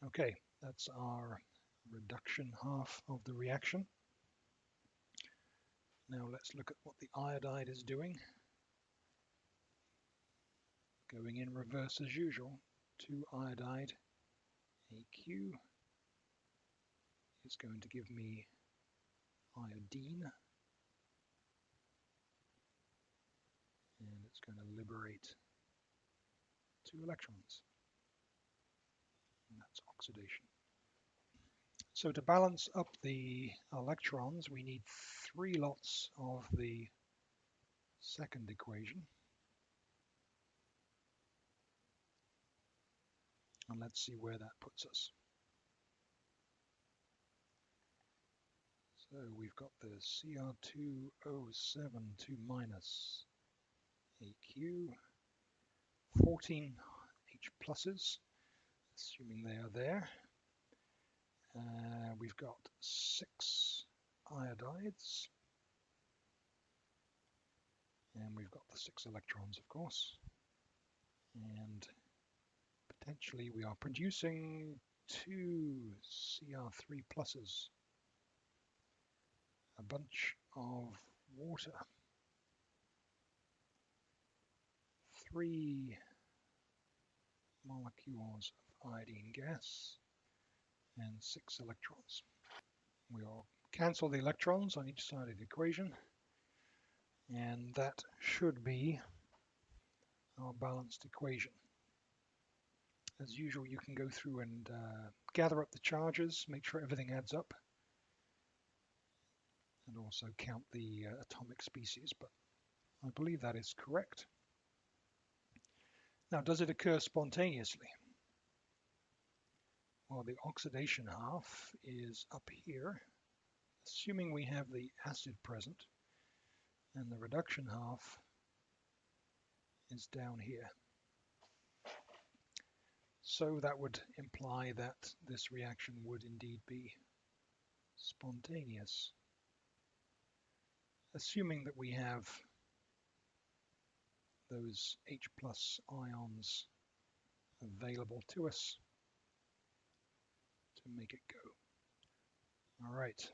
A: Okay, that's our reduction half of the reaction. Now let's look at what the iodide is doing. Going in reverse as usual, 2 iodide AQ is going to give me iodine, and it's going to liberate 2 electrons, and that's oxidation. So to balance up the electrons, we need 3 lots of the second equation. And let's see where that puts us. So we've got the Cr2O72 minus AQ, 14 H pluses, assuming they are there. We've got 6 iodides, and we've got the 6 electrons, of course. And potentially we are producing 2 Cr3 pluses, a bunch of water, 3 molecules of iodine gas, and 6 electrons. We'll cancel the electrons on each side of the equation, and that should be our balanced equation. As usual, you can go through and gather up the charges, make sure everything adds up, and also count the atomic species, but I believe that is correct. Now, does it occur spontaneously? Well, the oxidation half is up here, assuming we have the acid present, and the reduction half is down here. So that would imply that this reaction would indeed be spontaneous, assuming that we have those H plus ions available to us to make it go. All right,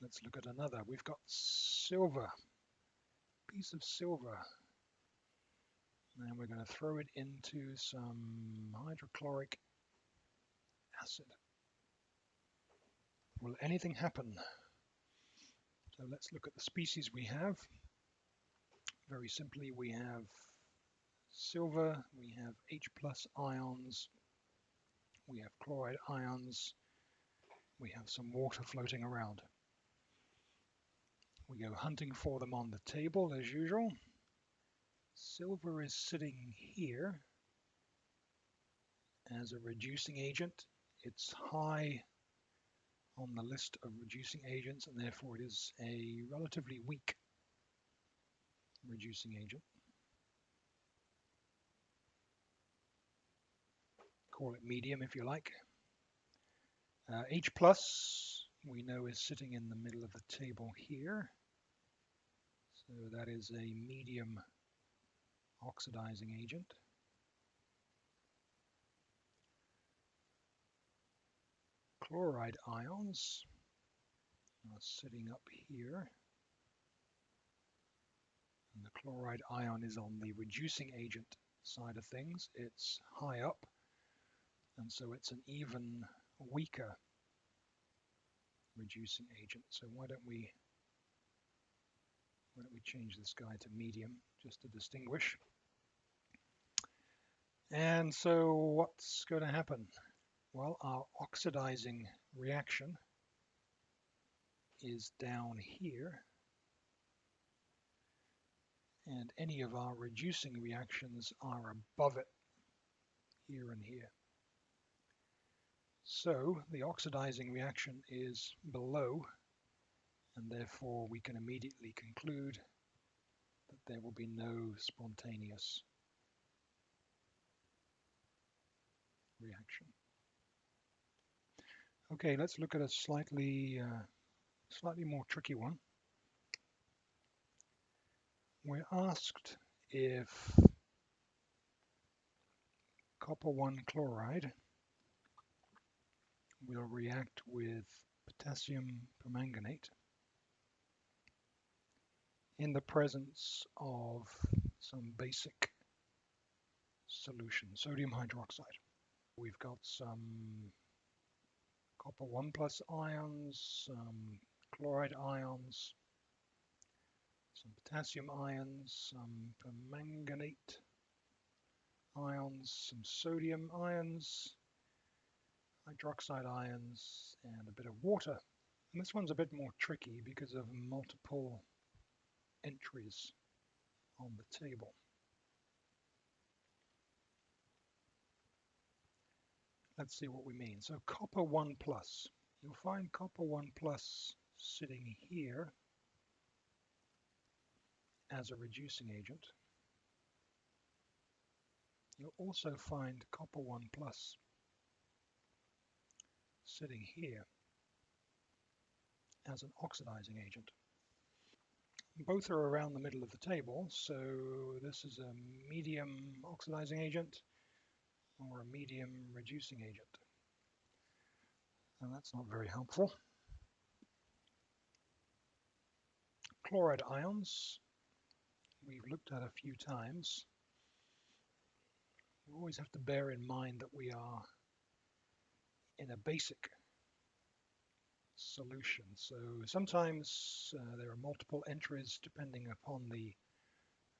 A: let's look at another. We've got silver, piece of silver, and and we're going to throw it into some hydrochloric acid. Will anything happen? So let's look at the species we have. Very simply, we have silver, we have H+ ions, we have chloride ions, we have some water floating around. We go hunting for them on the table as usual. Silver is sitting here as a reducing agent. It's high on the list of reducing agents, and therefore it is a relatively weak reducing agent. Call it medium if you like. H+ we know is sitting in the middle of the table here. So that is a medium oxidizing agent. Chloride ions are sitting up here. And the chloride ion is on the reducing agent side of things. It's high up, and so it's an even weaker reducing agent. So why don't we change this guy to medium just to distinguish. And so what's going to happen? Well, our oxidizing reaction is down here, and any of our reducing reactions are above it, here and here. So the oxidizing reaction is below, and therefore we can immediately conclude that there will be no spontaneous reaction. Okay, let's look at a slightly more tricky one. We're asked if copper 1 chloride will react with potassium permanganate in the presence of some basic solution, sodium hydroxide. We've got some copper 1+ ions, some chloride ions, some potassium ions, some permanganate ions, some sodium ions, hydroxide ions, and a bit of water. And this one's a bit more tricky because of multiple entries on the table. Let's see what we mean. So copper 1+, you'll find copper 1+ sitting here as a reducing agent. You'll also find copper 1+ sitting here as an oxidizing agent. Both are around the middle of the table, so this is a medium oxidizing agent or a medium reducing agent. And that's not very helpful. Chloride ions, we've looked at a few times. We always have to bear in mind that we are in a basic solution. So sometimes there are multiple entries depending upon the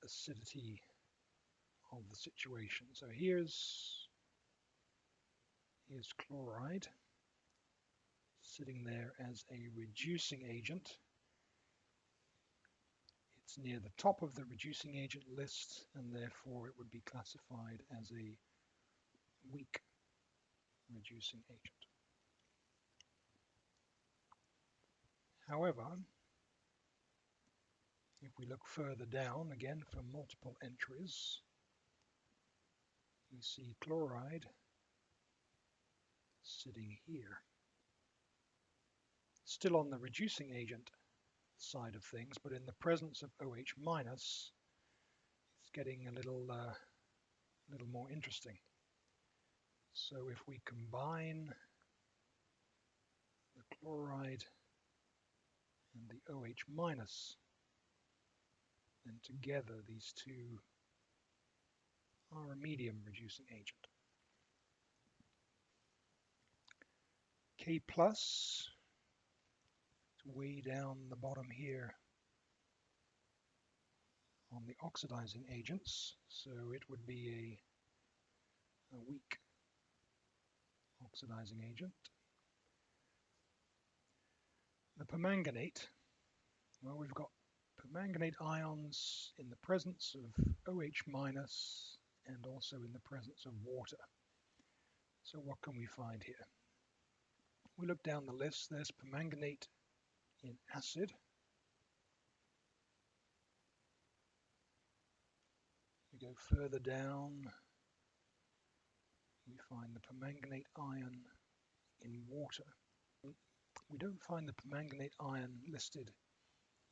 A: acidity of the situation. So here's chloride sitting there as a reducing agent. It's near the top of the reducing agent list, and therefore it would be classified as a weak reducing agent. However, if we look further down, again for multiple entries, we see chloride sitting here. Still on the reducing agent side of things, but in the presence of OH-, it's getting a little more interesting. So if we combine the chloride and the OH-, then together these two a medium reducing agent. K plus, it's way down the bottom here on the oxidizing agents, so it would be a weak oxidizing agent. The permanganate, well, we've got permanganate ions in the presence of OH minus and also in the presence of water. So what can we find here? We look down the list, there's permanganate in acid. We go further down, we find the permanganate ion in water. We don't find the permanganate ion listed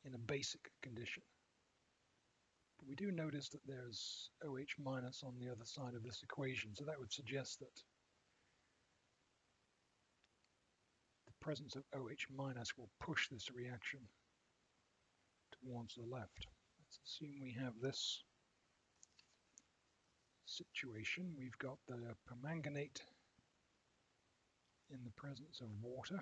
A: in a basic condition. But we do notice that there's OH minus on the other side of this equation, so that would suggest that the presence of OH minus will push this reaction towards the left. Let's assume we have this situation. We've got the permanganate in the presence of water.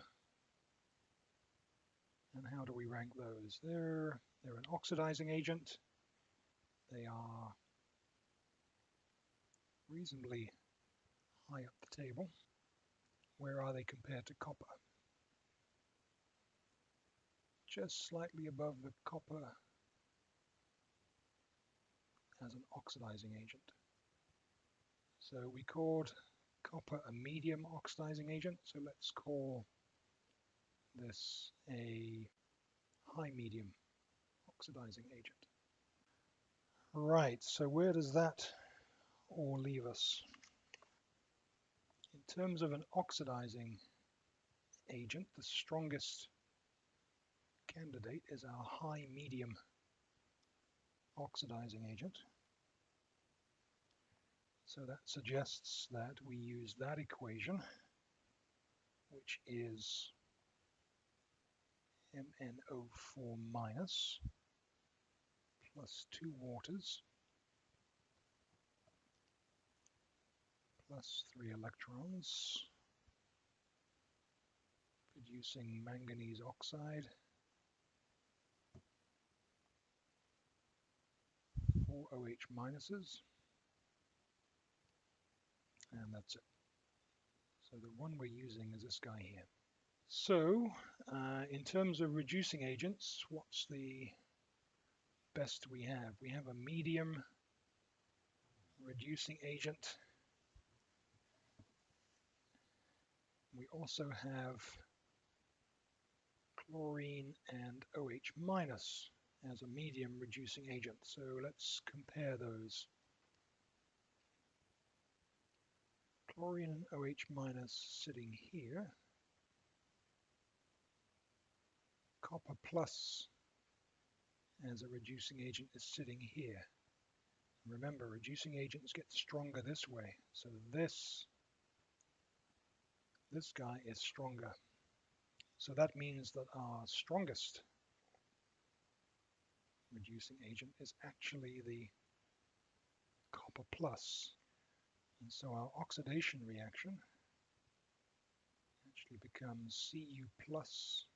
A: And how do we rank those? They're an oxidizing agent. They are reasonably high up the table. Where are they compared to copper? Just slightly above the copper as an oxidizing agent. So we called copper a medium oxidizing agent, so let's call this a high medium oxidizing agent. Right, so where does that all leave us? In terms of an oxidizing agent, the strongest candidate is our high medium oxidizing agent. So that suggests that we use that equation, which is MnO4 minus plus 2 waters plus 3 electrons, producing manganese oxide, 4 OH minuses, and that's it. So the one we're using is this guy here. So in terms of reducing agents, what's the best we have? We have a medium reducing agent. We also have chlorine and OH minus as a medium reducing agent. So let's compare those. Chlorine and OH minus sitting here. Copper plus as a reducing agent is sitting here. Remember, reducing agents get stronger this way. So this guy is stronger. So that means that our strongest reducing agent is actually the copper plus. And so our oxidation reaction actually becomes Cu plus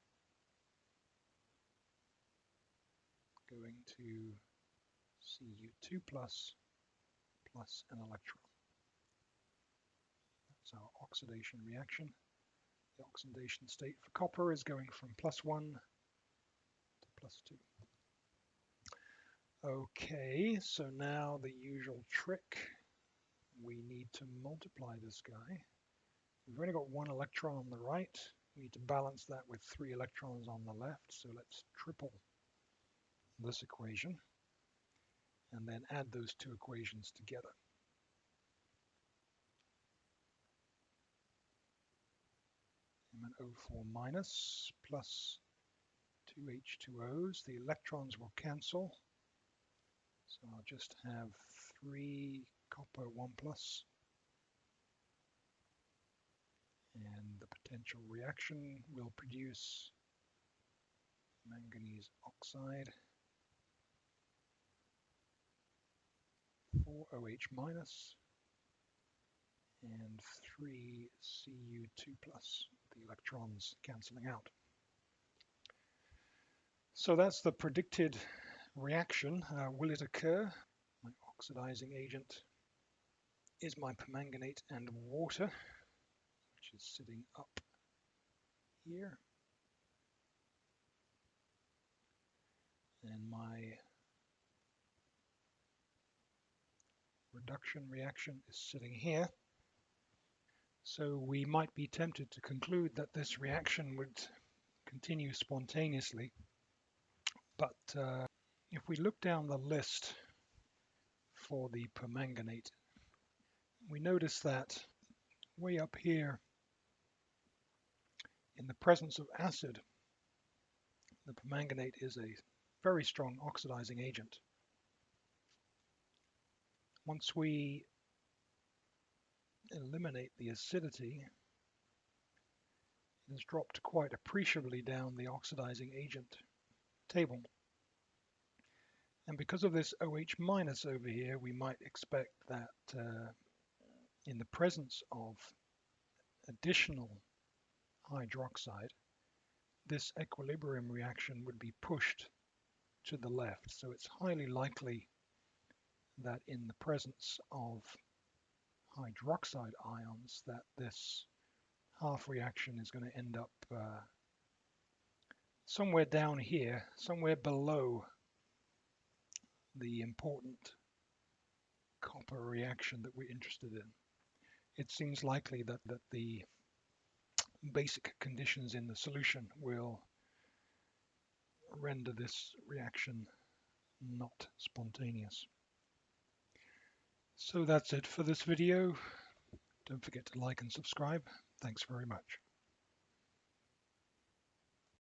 A: going to Cu2 plus plus an electron. That's our oxidation reaction. The oxidation state for copper is going from +1 to +2. Okay, so now the usual trick. We need to multiply this guy. We've only got 1 electron on the right. We need to balance that with 3 electrons on the left. So let's triple this equation and then add those two equations together. MnO4 minus plus 2 H2Os. The electrons will cancel. So I'll just have 3 copper 1 plus. And the potential reaction will produce manganese oxide, 4OH minus and 3Cu2 plus, the electrons cancelling out. So that's the predicted reaction. Will it occur? My oxidizing agent is my permanganate and water, which is sitting up here. And my reduction reaction is sitting here. So we might be tempted to conclude that this reaction would continue spontaneously. But if we look down the list for the permanganate, we notice that way up here in the presence of acid, the permanganate is a very strong oxidizing agent. Once we eliminate the acidity, it has dropped quite appreciably down the oxidizing agent table. And because of this OH minus over here, we might expect that in the presence of additional hydroxide, this equilibrium reaction would be pushed to the left. So it's highly likely that in the presence of hydroxide ions that this half reaction is going to end up somewhere down here, somewhere below the important copper reaction that we're interested in. It seems likely that the basic conditions in the solution will render this reaction not spontaneous. So that's it for this video. Don't forget to like and subscribe. Thanks very much.